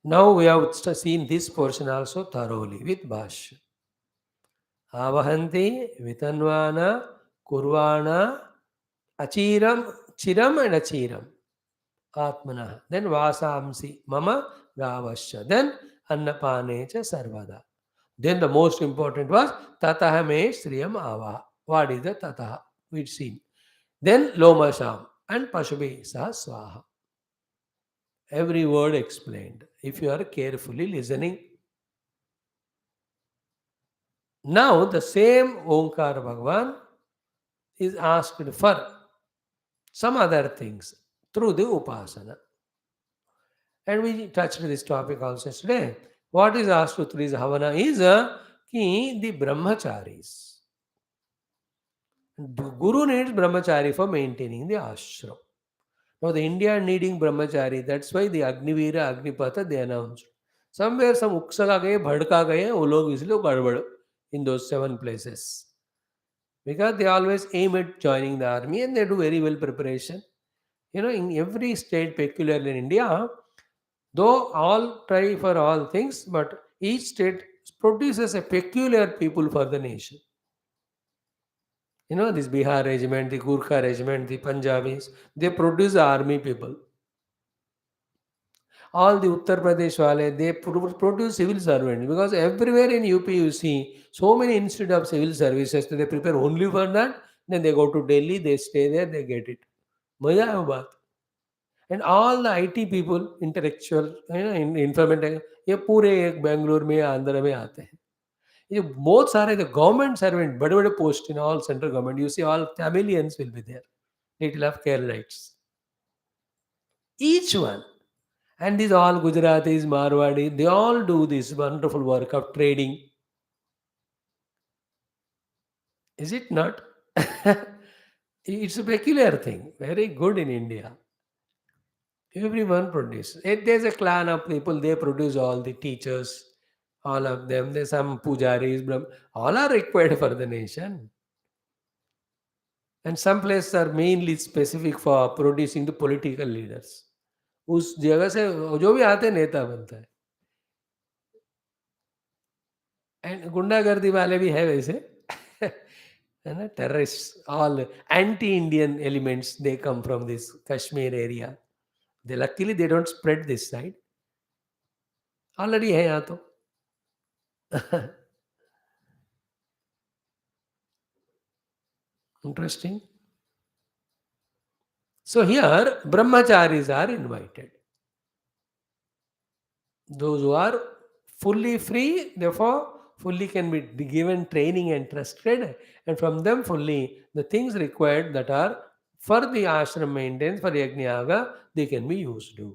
Now we have seen this portion also thoroughly with Bhashyam. Avahanti, Vitanvana, Kurvana, Achiram, Chiram and Achiram. Atmana. Then Vasamsi, Mama, Gavasya. Then Annapanecha Sarvada. Then the most important was Tataha me Sriyam Ava. What is the Tataha? We've seen. Then Lomasham and Pashubi Sa Swaha. Every word explained. If you are carefully listening. Now the same Omkar Bhagavan is asked for some other things through the Upasana. And we touched this topic also today. What is asked through this Havana is the Brahmacharis. The Guru needs Brahmachari for maintaining the ashram. Now the India needing Brahmachari, that's why the Agnivira, Agnipatha they announced. Somewhere some Uksala gaye, Bhadka gaye, wo log isliye gadbad in those 7 places. because they always aim at joining the army and they do very well preparation. In every state, peculiarly in India, though all try for all things, but each state produces a peculiar people for the nation. This Bihar regiment, the Gurkha regiment, the Punjabis, they produce army people. All the Uttar Pradesh wale, they produce civil servants because everywhere in UP you see so many institute of civil services. So they prepare only for that. Then they go to Delhi, they stay there, they get it. मजा है वो बात. And all the IT people, intellectual, information, ये पूरे एक बेंगलुरु में आंध्र में आते हैं. ये बहुत सारे the government servant, बड़े बड़े post in all central government. You see all Tamilians will be there. Little of Keralites. Each one. And these all Gujaratis, Marwadi, they all do this wonderful work of trading. Is it not? It's a peculiar thing. Very good in India. Everyone produces. There's a clan of people, they produce all the teachers, all of them. There's some pujaris, all are required for the nation. And some places are mainly specific for producing the political leaders. उस जगह से जो भी आते हैं नेता बनता है. एंड गुंडागर्दी वाले भी है वैसे. है ना, terrorist, all anti Indian elements, they come from this Kashmir area. They luckily they don't spread this side. Already है यहाँ तो. Interesting. So here brahmacharis are invited. Those who are fully free, therefore fully can be given training and trusted, and from them fully the things required that are for the ashram maintenance, for yajna, they can be used to.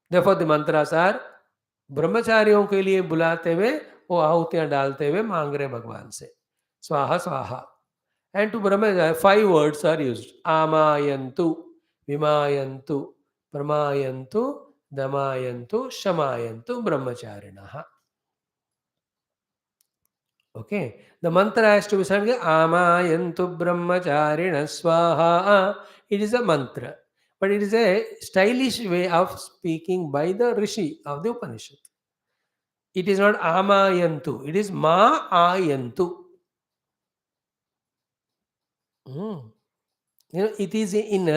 Therefore the mantras are ब्रह्मचारियों के लिए बुलाते हुए वो आहुतियां डालते हुए मांग रहे भगवान से स्वाहा स्वाहा. And to brahmachari 5 words are used: amayantu, vimayantu, pramayantu, damayantu, shamayantu brahmacharinaha. Okay, the mantra has to be sung amayantu brahmacharina swaha. It is a mantra, but it is a stylish way of speaking by the rishi of the Upanishad. It is not amayantu, it is ma ayantu. It is in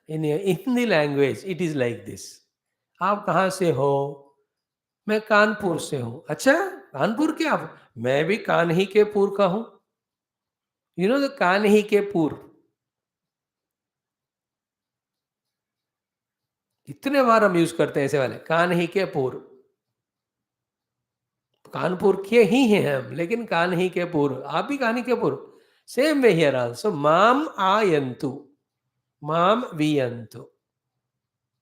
Hindi language, it is like this. आप कहाँ से हो? मैं कानपुर से हूँ. अच्छा, कानपुर के आप? मैं भी कान ही के पुर का हूँ. द कान ही के पुर. इतने बार हम यूज करते हैं ऐसे वाले कान ही के पुर. कानपुर के ही हैं हम, लेकिन कान ही के पुर. आप भी कान ही के पुर. Same way here also. माम आयंतु, माम viyantu.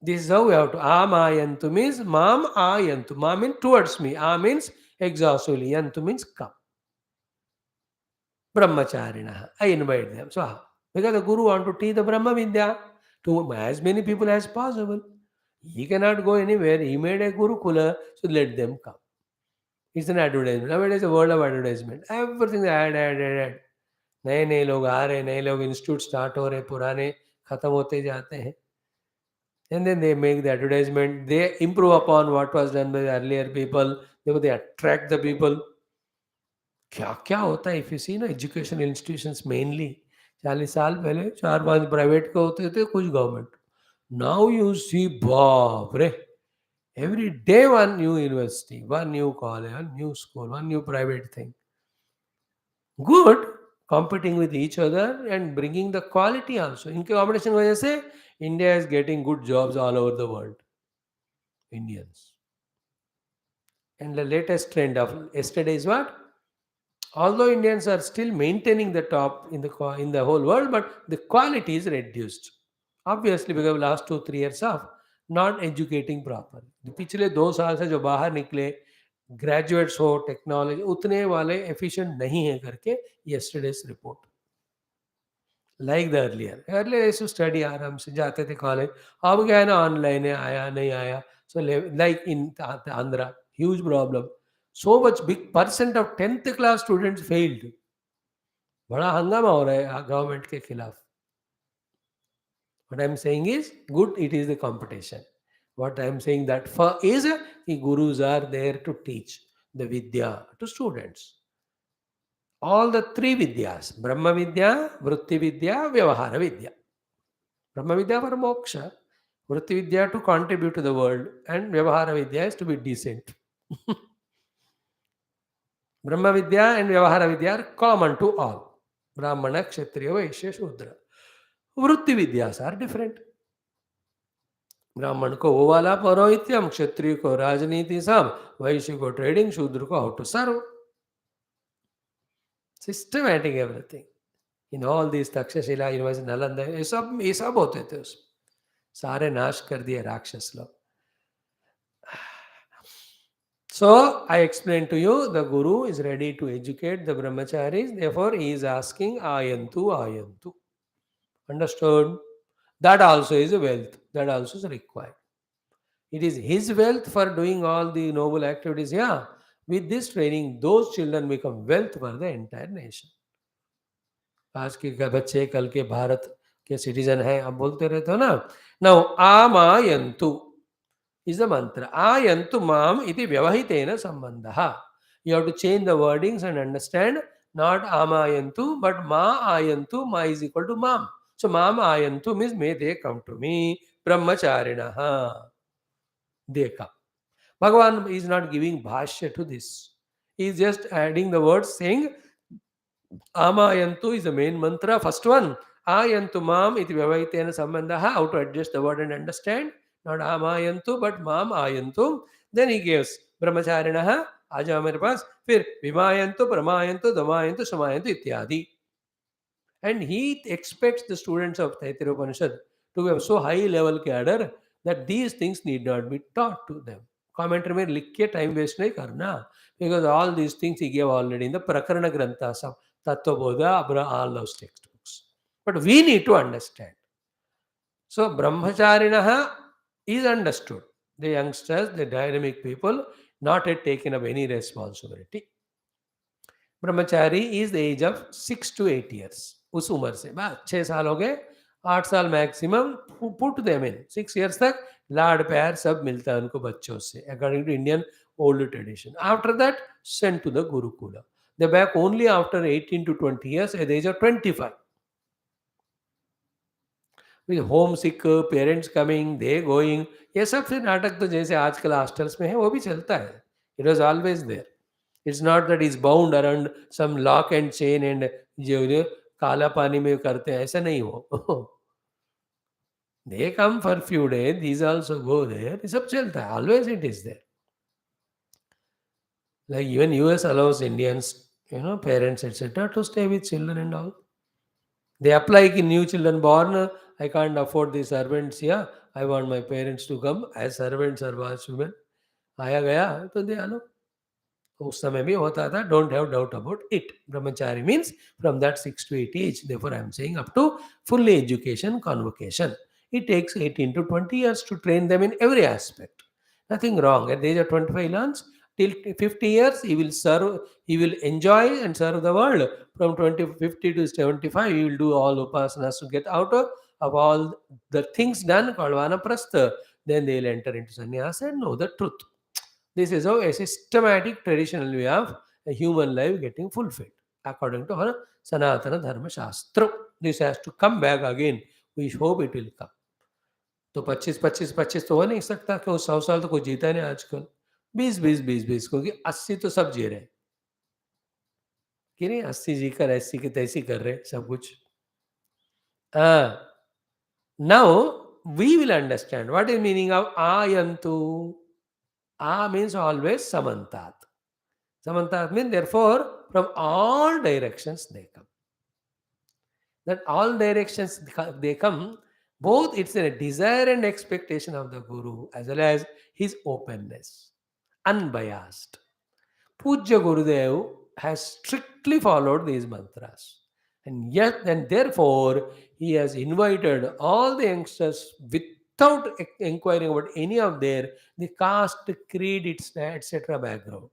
This is how we have to. Amayantu means mam ayantu. Ma means towards me. A means exhaustively. Yantu means come. Brahmacharina. I invite them. So, because the Guru want to teach the Brahma Vidya to as many people as possible. He cannot go anywhere. He made a Gurukula, so let them come. It's an advertisement. Nowadays, a world of advertisement. Everything is ad. नए नए लोग आ रहे हैं, नए लोग institute start हो रहे हैं, पुराने खत्म होते जाते हैं. And then they make the advertisement. They improve upon what was done by the earlier people. They attract the people. क्या क्या होता है? If you see educational institutions mainly 40 साल पहले 4-5 प्राइवेट के होते थे, कुछ गवर्नमेंट. Now you see, बाप रे, every day one new university, one new college, one new school, one new private thing. Good, competing with each other and bringing the quality also. इनके competition की वजह से India is getting good jobs all over the world. Indians. And the latest trend of yesterday is what? Although Indians are still maintaining the top in the whole world, but the quality is reduced. Obviously, because last 2-3 years of not educating properly. पिछले 2 साल से जो बाहर निकले graduates हो technology उतने वाले efficient नहीं है करके yesterday's report. Like the earlier I used to study आराम से जाते थे कॉलेज. अब क्या है ना, ऑनलाइन है, आया नहीं आया. So like in Andhra, huge problem. So much big percent of 10th class students failed. बड़ा हंगामा हो रहा है गवर्नमेंट के खिलाफ. What I am saying is, good, it is the competition. What I am saying that for is the gurus are there to teach the vidya to students. All the three vidyas: Brahma Vidya, Vritti Vidya, Vyavahara Vidya. Brahma Vidya for moksha, Vritti Vidya to contribute to the world, and Vyavahara Vidya is to be decent. Brahma Vidya and Vyavahara Vidya are common to all. Brahmana, Kshatriya, Vaishya, Shudra. Vritti Vidyas are different. ब्राह्मण को वो वाला पौरोहित्यम, क्षत्रिय को राजनीति सब, वैश्य को trading, Shudra को how to serve. Systematic everything in all this Takshashila university Nalanda, ये सब होते थे उसमें. सारे नाश कर दिए राक्षस लोग. So I explained to you, the guru is ready to educate the brahmacharis, therefore he is asking ayantu ayantu. Understood? That also is a wealth, that also is required. It is his wealth for doing all the noble activities. Yeah, with this training, those children become wealth for the entire nation. आज के बच्चे कल के भारत के citizen हैं, आप बोलते रहते हो ना. नाउ आमायन्तु is the mantra. Ayantu mam iti vyavahitena sambandha. You have to change the wordings and understand, not amayantu, but ma ayantu. Ma is equal to mam. So mam ayantu means may they come to me. Brahmacharinaha. They come. Bhagavan is not giving bhashya to this. He is just adding the words saying Amayantu is the main mantra. First one, Ayantu mam iti vyavaitena sambandha. How to adjust the word and understand. Not Amayantu, but mam ayantu. Then he gives Brahmacharinaha. आज हमारे पास फिर विमायंतु प्रमायंतु दमायंतु समायंतु इत्यादि. And he expects the students of Taittiriya Upanishad to have so high level cadre that these things need not be taught to them. Commentary में लिख के time waste नहीं करना, because all these things he gave already in the Prakarana Grantha, some Tattvabodha, all those textbooks. But we need to understand. So Brahmacharinaha is understood. The youngsters, the dynamic people, not yet taken up any responsibility. Brahmachari is the age of 6 to 8 years. उस उम्र से बस 6 साल हो गए, 8 साल maximum, put them in 6 years तक लाड प्यार सब मिलता है उनको बच्चों से, according to Indian old tradition. After that sent to the gurukula. They back only after 18 to 20 years at the age of 25. With home sick, parents coming, they going, ये सब फिर नाटक तो जैसे आजकल हॉस्टल्स में है वो भी चलता है. It was always there. It's not that he's bound around some lock and chain and जो काला पानी में करते हैं, ऐसा नहीं हो. They come for few days, these also go there. ये सब चलता है, always it is there. Like even US allows Indians, parents etc. to stay with children and all. They apply कि new children born, I can't afford the servants here. I want my parents to come as servants or watchmen. आया गया तो they allow. उस समय भी होता था, don't have doubt about it. Brahmachari means from that 6 to 8 age. Therefore, I am saying up to fully education, convocation. It takes 18 to 20 years to train them in every aspect. Nothing wrong. At the age of 25 learns, till 50 years, he will serve, he will enjoy and serve the world. From 50 to 75, he will do all upasanas to get out of all the things done called vanaprastha. Then they will enter into sannyasa and know the truth. This is how a systematic traditional way of a human life getting fulfilled according to our Sanatana Dharma Shastra. This has to come back again. We hope it will come. तो 25 तो हो नहीं सकता कि 100 साल तो कोई जीता नहीं आजकल. 20 क्योंकि 80 तो सब जी रहे हैं कि नहीं. 80 जीकर ऐसी की तैसी कर रहे सब कुछ. Now we will understand what is meaning of ayantu. A means always samantat. Samantat means therefore from all directions they come. That all directions they come, both it's a desire and expectation of the Guru as well as his openness, unbiased. Pujya Gurudev has strictly followed these mantras. And yet, and therefore, he has invited all the youngsters without inquiring about any of their the caste, creed, etc. background.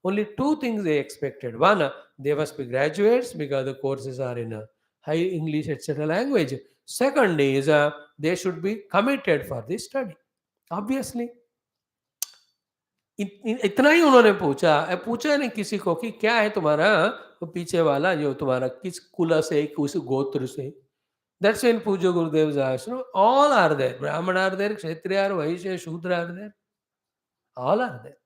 Only two things they expected. One, they must be graduates because the courses are in a high English, etc. language. Second is they should be committed for the study. Obviously, इतना ही उन्होंने पूछा, पूछा नहीं किसी को कि क्या है तुम्हारा वो पीछे वाला जो तुम्हारा किस कुल से किस गोत्र से. That's when Puja Gurudev asked, all are there. Brahman are there, Kshatriya, Vaishya, Shudra are there. All are there.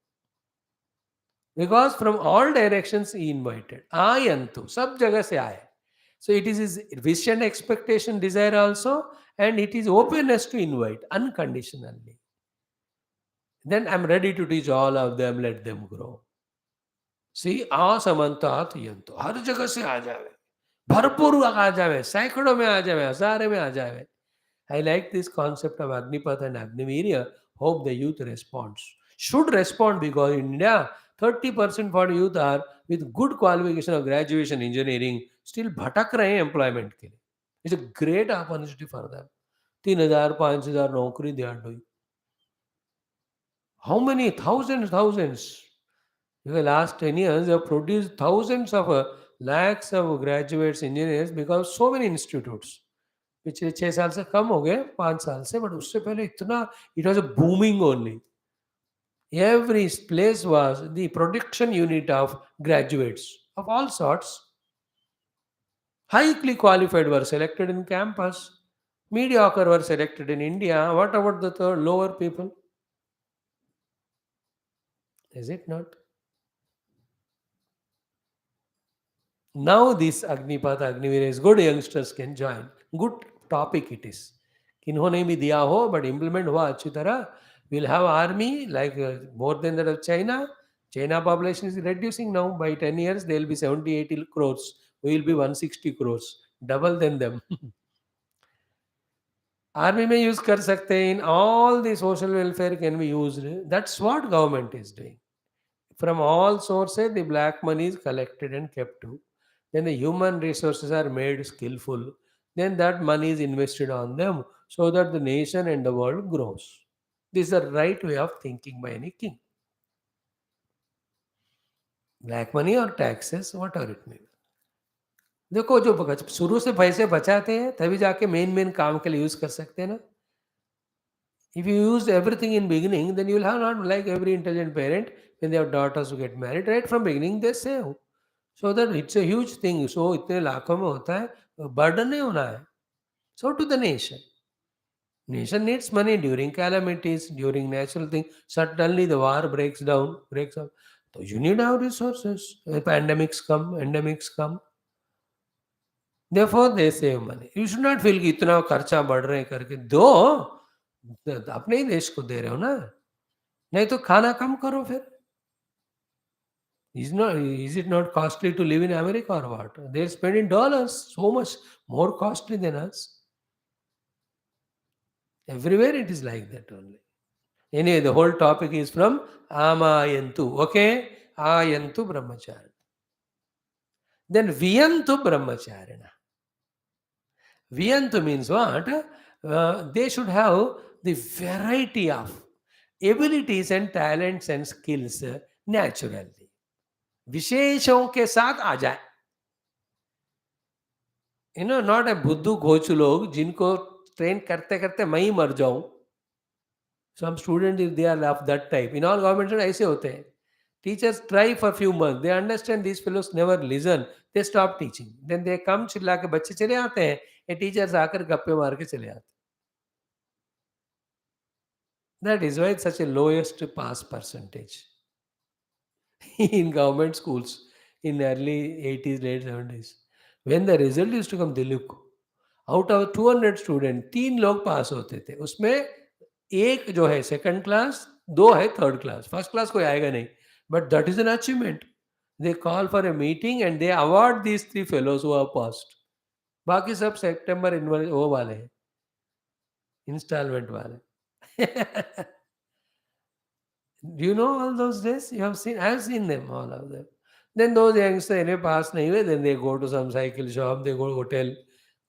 Because from all directions he invited. Ayantu, sab jagah se aaye. So it is his wish and expectation, desire also, and it is openness to invite unconditionally. Then I'm ready to teach all of them, let them grow. See, asamantat yantu. हर जगह से आ जावे. भरपूर आ जावे. सैकड़ों में आ जावे. हजारे में आ जावे. I like this concept of Agnipath and Agnivirya. Hope the youth responds. Should respond because in India, 30% for youth are with good qualification of graduation engineering still भटक रहे हैं employment के लिए. It's a great opportunity for them. 3,000, 5,000 नौकरी they are doing. How many? Thousands. In the last 10 years, they have produced thousands of lakhs of graduates, engineers because so many institutes. पिछले 6 साल से कम हो गए 5 साल से बट उससे पहले इतना it was a booming only every place was the production unit of graduates of all sorts highly qualified were selected in campus mediocre were selected in India. What about the third lower people? Is it not? Now this Agnipath Agniveer is good, youngsters can join. Good topic it is. किन्होंने भी दिया हो but implement हुआ अच्छी तरह. We'll have army like more than that of China. China population is reducing now. By 10 years there will be 70-80 crores. We will be 160 crores. Double than them. Army में use कर सकते हैं. In all the social welfare can be used. That's what government is doing. From all sources, the black money is collected and kept too. Then the human resources are made skillful. Then that money is invested on them so that the nation and the world grows. This is the right way of thinking by any king. Black money or taxes, whatever it may be. देखो जो शुरू से पैसे बचाते हैं तभी जाके main काम के लिए यूज कर सकते हैं ना. If you use everything in beginning, then you will have not like every intelligent parent when they have daughters who get married right from beginning they save. So that it's a huge thing. So इतने लाखों में होता है burden नहीं होना है. So to the nation. Nation needs money during calamities, during natural things. Suddenly the war breaks up. So you need our resources. Pandemics come, endemics come. Therefore they save money. You should not feel कि इतना खर्चा बढ़ रहे हैं करके दो अपने ही देश को दे रहे हो ना. नहीं तो खाना कम करो फिर. Is it not costly to live in America or what? They're spending dollars, so much more costly than us. Everywhere it is like that only. Anyway, the whole topic is from Amayantu. Okay? Ayantu Brahmachari. Then Viyantu Brahmacharina. Viyantu means what? They should have the variety of abilities and talents and skills naturally. विशेषों के साथ आ जाए. Not a बुद्धू घोचू लोग जिनको train करते करते मैं ही मर जाऊं. Some student if they are of that type. In all government ऐसे होते हैं. Teachers try for few month, they understand this fellows never listen, they stop teaching, then they come चिल्ला के बच्चे चले आते हैं. ये टीचर्स आकर गप्पे मार के चले आते. That is why such a lowest pass percentage in government schools in early 80s, late 70s. When the result used to come, they look out of 200 student 3 लोग पास होते थे. उसमें एक जो है सेकंड क्लास, 2 है थर्ड क्लास. फर्स्ट क्लास कोई आएगा नहीं. But that is an achievement. They call for a meeting and they award these 3 fellows who are passed. बाकी सब सितंबर वो वाले हैं, इंस्टॉलमेंट वाले. Do you know all those days? You have seen, I have seen them, all of them. Then those youngsters इन्हें पास नहीं हुए, then they go to some cycle shop, they go to hotel,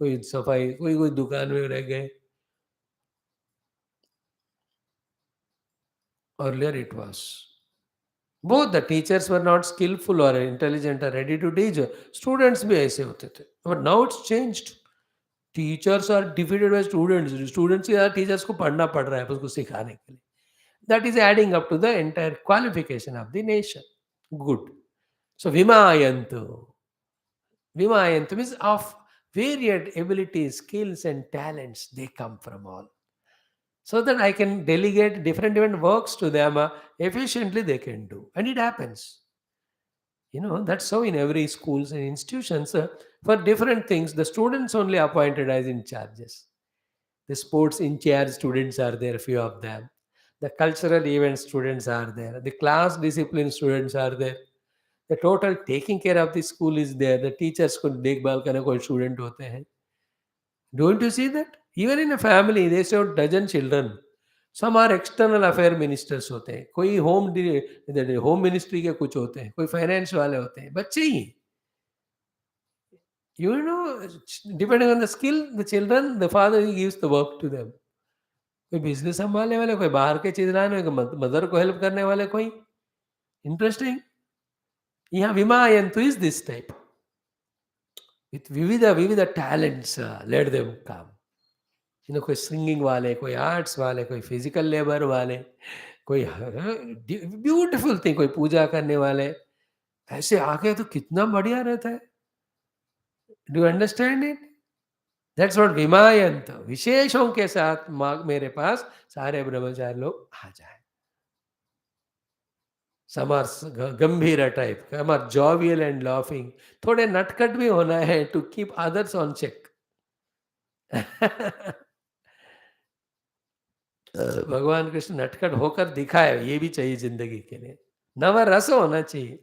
कोई सफाई, कोई दुकान में रह गए. Earlier it was. Both the teachers were not skillful or intelligent or ready to teach. Students भी ऐसे होते थे. But now it's changed. Teachers are defeated by students. Students या teachers को पढ़ना पड़ रहा है उसको सिखाने के लिए. That is adding up to the entire qualification of the nation. Good. So Vimayantu. Vimayantu means of varied abilities, skills and talents. They come from all. So that I can delegate different works to them efficiently they can do. And it happens. That's how in every schools and institutions, for different things, the students only appointed as in charges. The sports in charge students are there, few of them. The cultural event students are there. The class discipline students are there. The total taking care of the school is there. The teachers को देखभाल करने कोई student होते हैं. Don't you see that? Even in a family, they say dozen children. Some are external affair ministers होते हैं. कोई home ministry के कुछ होते हैं. कोई फाइनेंस वाले होते हैं. बच्चे ही. Depending on the skill, the children, the father he gives the work to them. कोई बिजनेस संभालने वाले, कोई बाहर के चीज लाने, कोई मदर को हेल्प करने वाले, कोई इंटरेस्टिंग. यहाँ विमायंतु is this type. With विविध talents, let them come. कोई सिंगिंग वाले, कोई आर्ट्स वाले, कोई फिजिकल लेबर वाले, कोई ब्यूटीफुल थिंग, कोई पूजा करने वाले, ऐसे आके तो कितना बढ़िया रहता है. Do understand it? That's what विमायंत. विशेषों के साथ मेरे पास सारे ब्रह्मचारी लोग आ जाए. सम आर गंभीर type, some are jovial and laughing. थोड़े नटखट भी होना है to keep others on check. भगवान कृष्ण नटखट होकर दिखाए, ये भी चाहिए जिंदगी के लिए. नव रस होना चाहिए.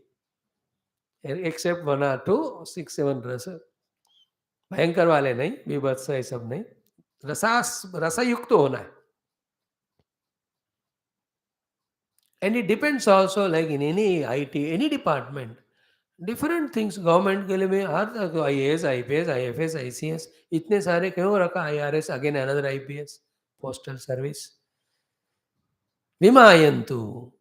एक्सेप्ट 1 or 2, 6, 7 रस. भयंकर वाले नहीं, विभत्स ये सब नहीं. रसयुक्त होना है. And it depends also, like in any IT, any department, different things. Government के लिए में हर IAS, IPS, IFS, ICS, इतने सारे क्यों रखा. IRS, again another IPS, postal service. Vimayantu,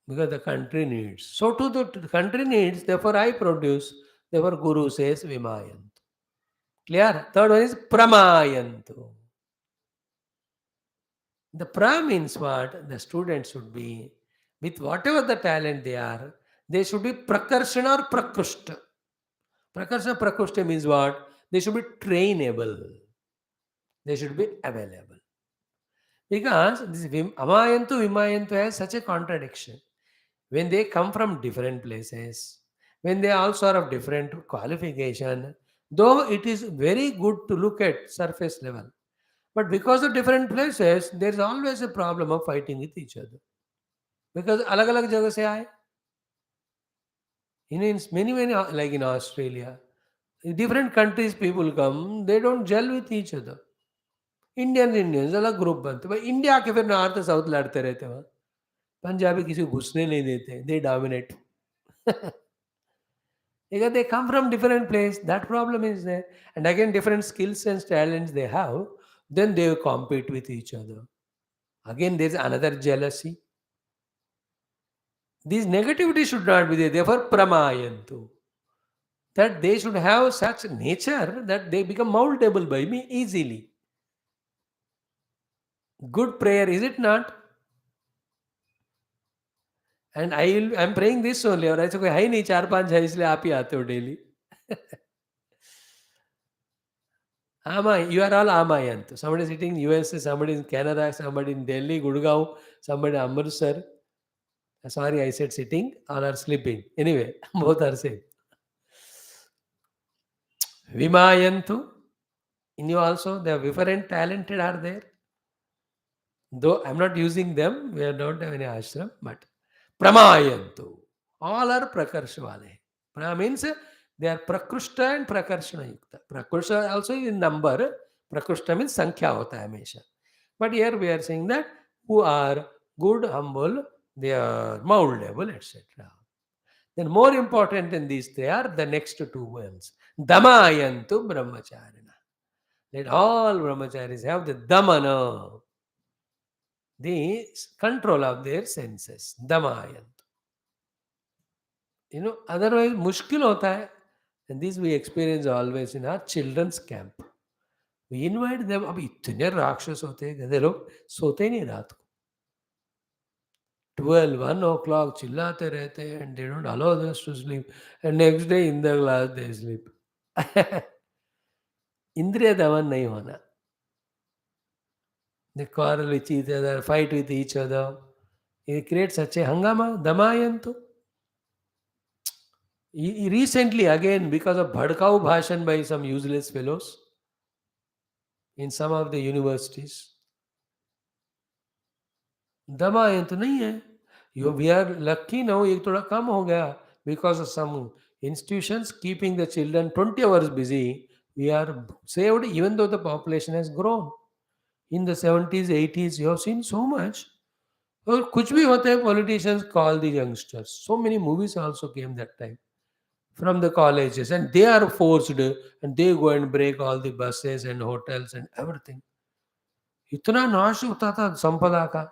because the country needs. So to the country needs, therefore I produce. Therefore Guru says Vimayantu. Clear? Third one is Pramayantu. The pra means what? The student should be, with whatever the talent they are, they should be prakarshana or prakrushta. Prakarshana, prakrushta means what? They should be trainable. They should be available. Because this Amayantu, Vimayantu has such a contradiction. When they come from different places, when they also are of different qualification, though it is very good to look at surface level, but because of different places, there is always a problem of fighting with each other. Because अलग अलग जगह से आए. In many like in Australia, different countries people come, they don't gel with each other. Indians अलग group बनते. भाई India के फिर नॉर्थ साउथ लड़ते रहते वहाँ. पंजाबी किसी को घुसने नहीं देते. They dominate. Because they come from different place, that problem is there. And again, different skills and talents they have, then they will compete with each other. Again, there's another jealousy. These negativity should not be there. Therefore, pramayantu. That they should have such nature that they become moldable by me easily. Good prayer, is it not? And I'm praying this only. और ऐसा कोई है ही नहीं, 4-5 है इसलिए आप ही आते हो daily. You are all Amayantu. Somebody sitting in USA, somebody in Canada, somebody in Delhi, Gurgaon, somebody in Amritsar. Sorry, I said sitting, all are sleeping. Anyway, both are same. Vimayantu. In you also, the different talented are there. Though I'm not using them, we don't have any ashram, but Pramayantu. All are Prakarshavale. Pra means they are Prakrushta and Prakarshana Yukta. Prakrushta also in number. Prakrushta means Sankhya hota hai hamesha. But here we are saying that who are good, humble, they are moldable, etc. Then more important than these, they are the next two ones. Damayantu Brahmacharina. Let all brahmacharis have the damana, the control of their senses. Damayantu. otherwise मुश्किल होता है. And this we experience always in our children's camp. We invite them. अब इतने राक्षस होते हैं गधे लोग, सोते ही नहीं रात को. 12, 1 o'clock चिल्लाते रहते हैं and they don't allow us to sleep. And next day in the class they sleep. इंद्रिय दमन नहीं होना. They quarrel with each other, fight with each other. It creates such a hangama. Damayantu. Recently, again, because of Bhadkau Bhashan by some useless fellows in some of the universities, दमायंत नहीं है. We are lucky now, एक थोड़ा कम हो गया because of some institutions keeping the children 20 hours busy. We are saved even though the population has grown. In the 70s, 80s, you have seen so much. और कुछ भी होता है, politicians call the youngsters. So many movies also came that time from the colleges, and they are forced, and they go and break all the buses and hotels and everything. इतना नाश होता था संपदा का.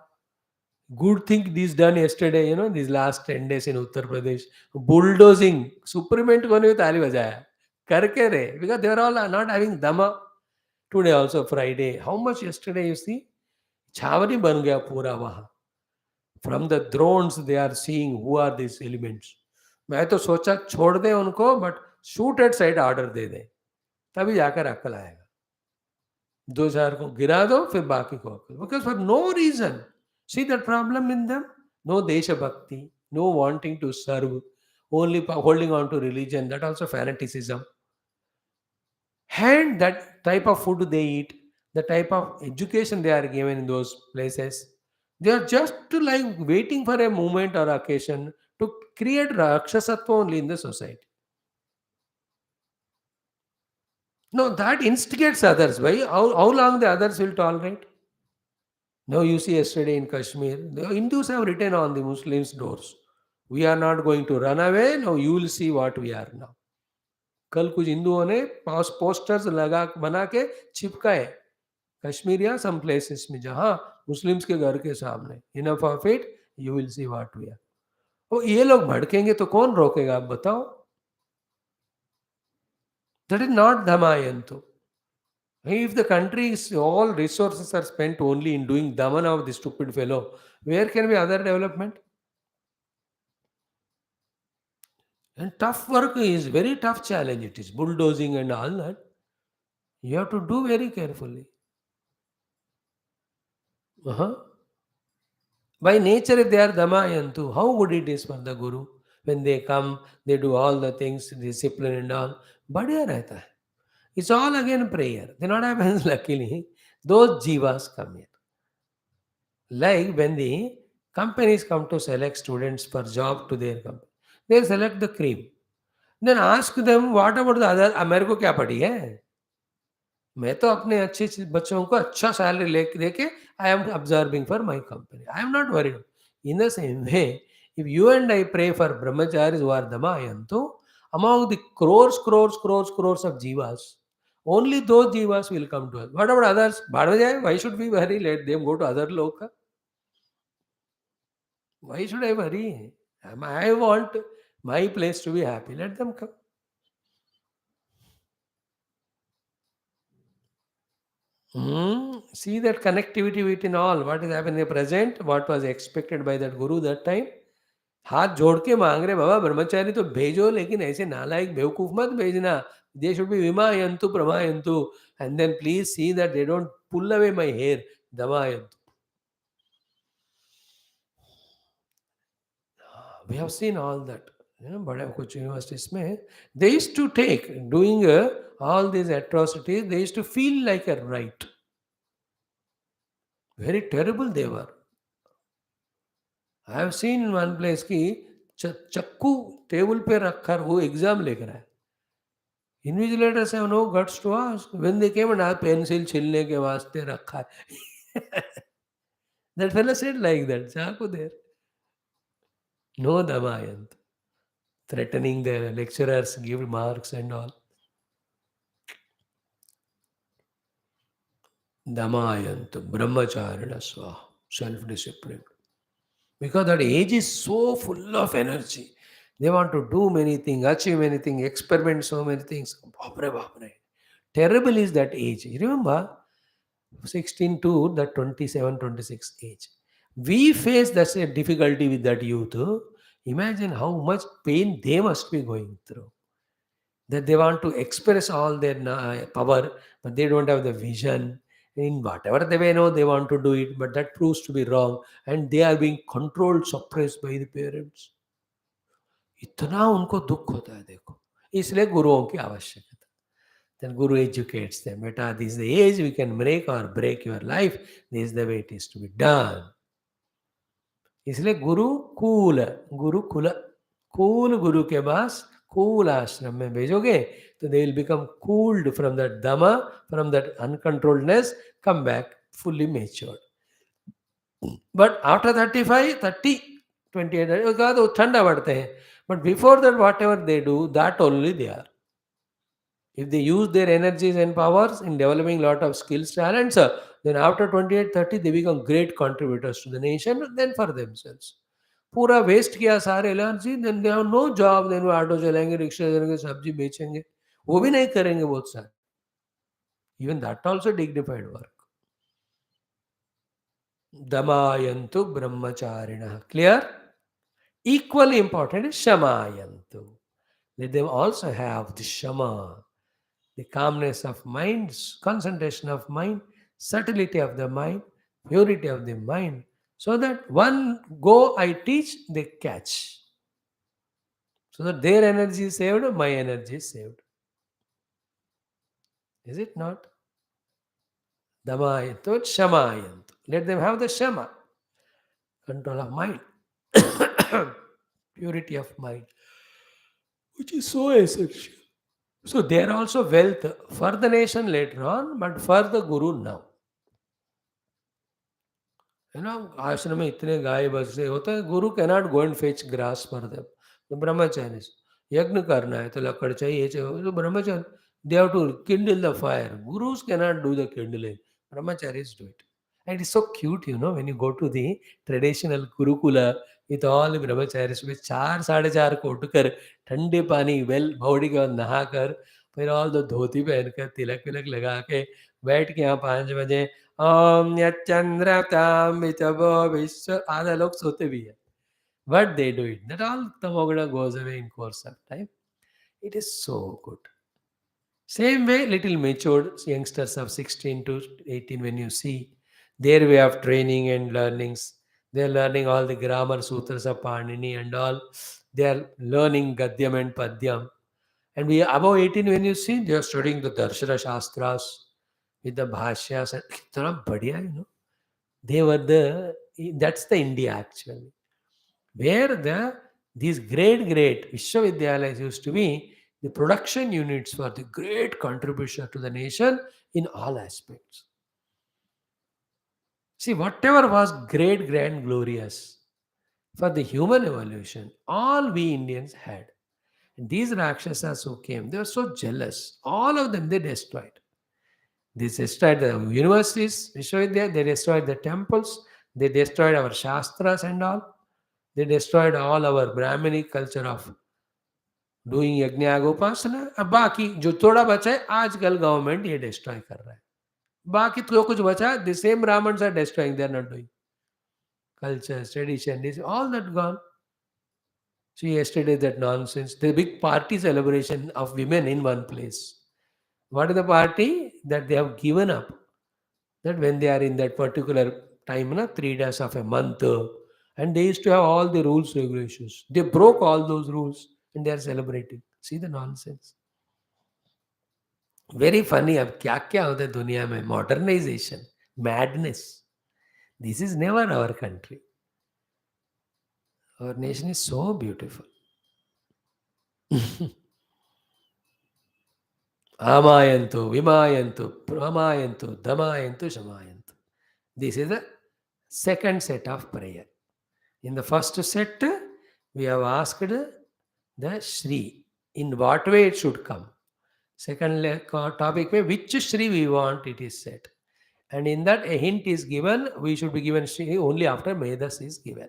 Good thing this done yesterday, these last 10 days in Uttar Pradesh. Bulldozing. Supreme को ने भी ताली बजाया. करके रहे. Because they are all not having dhamma. Today also Friday. How much yesterday you see? छावनी बन गया पूरा वहाँ. From the drones they are seeing who are these elements. मैं तो सोचा छोड़ दें उनको, but shoot at sight order दे दें, तभी जाकर अक्ल आएगा. 2 4 को गिरा दो, फिर बाकी को अक्ल. Because for no reason. See the problem in them. No deshbhakti, no wanting to serve, only holding on to religion, that also fanaticism. And that type of food they eat, the type of education they are given in those places, they are just like waiting for a moment or occasion to create rakshasatva only in the society. No, that instigates others. Why? How long the others will tolerate? Now you see yesterday in Kashmir, the Hindus have written on the Muslims' doors, we are not going to run away. Now you will see what we are now. कल कुछ हिंदुओं ने posters लगा बना के चिपकाए कश्मीर या some places में, जहां मुस्लिम्स के घर के सामने, enough of it, you will see what we are. वो ये लोग भड़केंगे तो कौन रोकेगा, आप बताओ. दैट इज नॉट धमायंतु. If the country's all resources are spent only in doing daman of the stupid fellow, where can be other development? And tough work is very tough challenge. It is bulldozing and all that. You have to do very carefully. Uh-huh. By nature, if they are damayantu, how good it is for the guru. When they come, they do all the things, discipline and all. Badhiya rehta hai. It's all again prayer. They not happens luckily. Those jivas come here. Like when the companies come to select students for job to their company, they select the cream. Then ask them, what about the other? मेरे को क्या पड़ी है? मैं तो अपने अच्छे बच्चों को अच्छा सैलरी लेके I am observing for my company. I am not worried. In the same way, if you and I pray for brahmacharis who are damayantu, among the crores of jivas, only those jivas will come to us. What about others? भाड़ में जाए. Why should we worry? Let them go to other loka. Why should I worry? I want my place to be happy. Let them come. See that connectivity within all. What is happening in the present? What was expected by that guru that time? हाथ जोड़ के मांग रहे, बाबा ब्रह्मचारी तो भेजो, लेकिन ऐसे नालायक बेवकूफ मत भेजना. They should be vimayantu pramayantu, and then please see that they don't pull away my hair. Damayantu. We have seen all that. बड़े कुछ यूनिवर्सिटीज में they used to take doing all these atrocities. They used to feel like a right. Very terrible they were. I have seen one place कि चक्कू table पे रखकर वो exam लेकर आए. Invigilators have no guts to ask. When they came and asked, pencil छीलने के वास्ते रखा है. That fellow said like that. चाकू there. No Damayant. Threatening the lecturers, give marks and all. Damayant, brahmacharya swaha, self-discipline. Because that age is so full of energy. They want to do many things, achieve many things, experiment so many things. Bapre, bapre. Terrible is that age. You remember 16 to the 27, 26 age. We face that difficulty with that youth. Imagine how much pain they must be going through. That they want to express all their power, but they don't have the vision. In whatever they may know, they want to do it, but that proves to be wrong, and they are being controlled, suppressed by the parents. इतना उनको दुख होता है देखो, इसलिए गुरुओं की आवश्यकता. Then Guru educates them. Beta, this is the age we can make or break your life. This is the way it is to be done. इसलिए गुरु कूल, गुरुकुल, कूल गुरु के पास कूल आश्रम में भेजोगे तो they will become cooled from that दमा, from that uncontrolledness, come back fully matured. But after 35, 30, 28 उसके बाद वो ठंडा पड़ते हैं. But before that what ever they do, that only they are. If they use their energies and powers in developing lot of skills, talents, then after 28, 30, they become great contributors to the nation, then for themselves. पूरा waste किया सारे energy, then they have no job, then वो auto चलाएंगे, rickshaw चलाएंगे, सब्जी बेचेंगे, वो भी नहीं करेंगे बहुत सारे. Even that also dignified work. दमायन्तु ब्रह्मचारिणः. Clear? Equally important is shamayantu. Let them also have the shama, the calmness of mind, concentration of mind, subtlety of the mind, purity of the mind, so that one go I teach, they catch. So that their energy is saved, my energy is saved. Is it not? Damayantu, shamayantu. Let them have the shama, control of mind, purity of mind, which is so essential. So they are also wealth for the nation later on, but for the Guru now. आश्रम में इतने गाय बछड़े होते हैं, गुरु cannot go and fetch grass for them. तो ब्रह्मचारी यज्ञ करना है तो लकड़ चाहिए, तो brahmachari they have to kindle the fire. Gurus cannot do the kindling, brahmacharis do it. And it's so cute, when you go to the traditional gurukula with all the brahmacharis with 4 साढ़े 4 को उठकर ठंडे पानी वेल बॉडी का नहाकर, फिर all the धोती पहनकर तिलक विलक लगा के बैठ के यहाँ 5 बजे ओम यच्चंद्रताम वितभो विश्व, आधा लोग सोते भी है. But they do it. That all tamoguna goes away in course of time. It is so good. Same way, little matured youngsters of 16 to 18, when you see their way of training and learnings, they are learning all the grammar sutras of Panini and all. They are learning Gadyam and Padyam. And we above 18, when you see, they are studying the Darshana Shastras with the Bhashyas. And itna badhiya, They were that's the India actually, where these great Vishwavidyalayas used to be the production units for the great contribution to the nation in all aspects. See, whatever was great, grand, glorious for the human evolution, all we Indians had. And these Rakshasas who came, they were so jealous. All of them, they destroyed. They destroyed the universities, Vishwavidya, they destroyed the temples, they destroyed our Shastras and all. They destroyed all our Brahminic culture of doing यज्ञ उपासना. अब बाकी जो थोड़ा बचा है आजकल government ये destroy कर रहा है. बाकी तो कुछ बचा, the same Brahmins are destroying, they are not doing cultures, tradition, is all that gone. So yesterday that nonsense, the big party celebration of women in one place. What is the party that they have given up? That when they are in that particular time, 3 days of a month, and they used to have all the rules, regulations. They broke all those rules and they are celebrating. See the nonsense. Very funny. अब क्या क्या होता है दुनिया में, modernization, madness. This is never our country. Our nation is so beautiful. Amayantu, Vimayantu, Pramayantu, Damayantu, Shamayantu. This is the second set of prayer. In the first set, we have asked the Shri, in what way it should come. Second topic, which Shri we want, it is said. And in that, a hint is given, we should be given Shri only after Medas is given.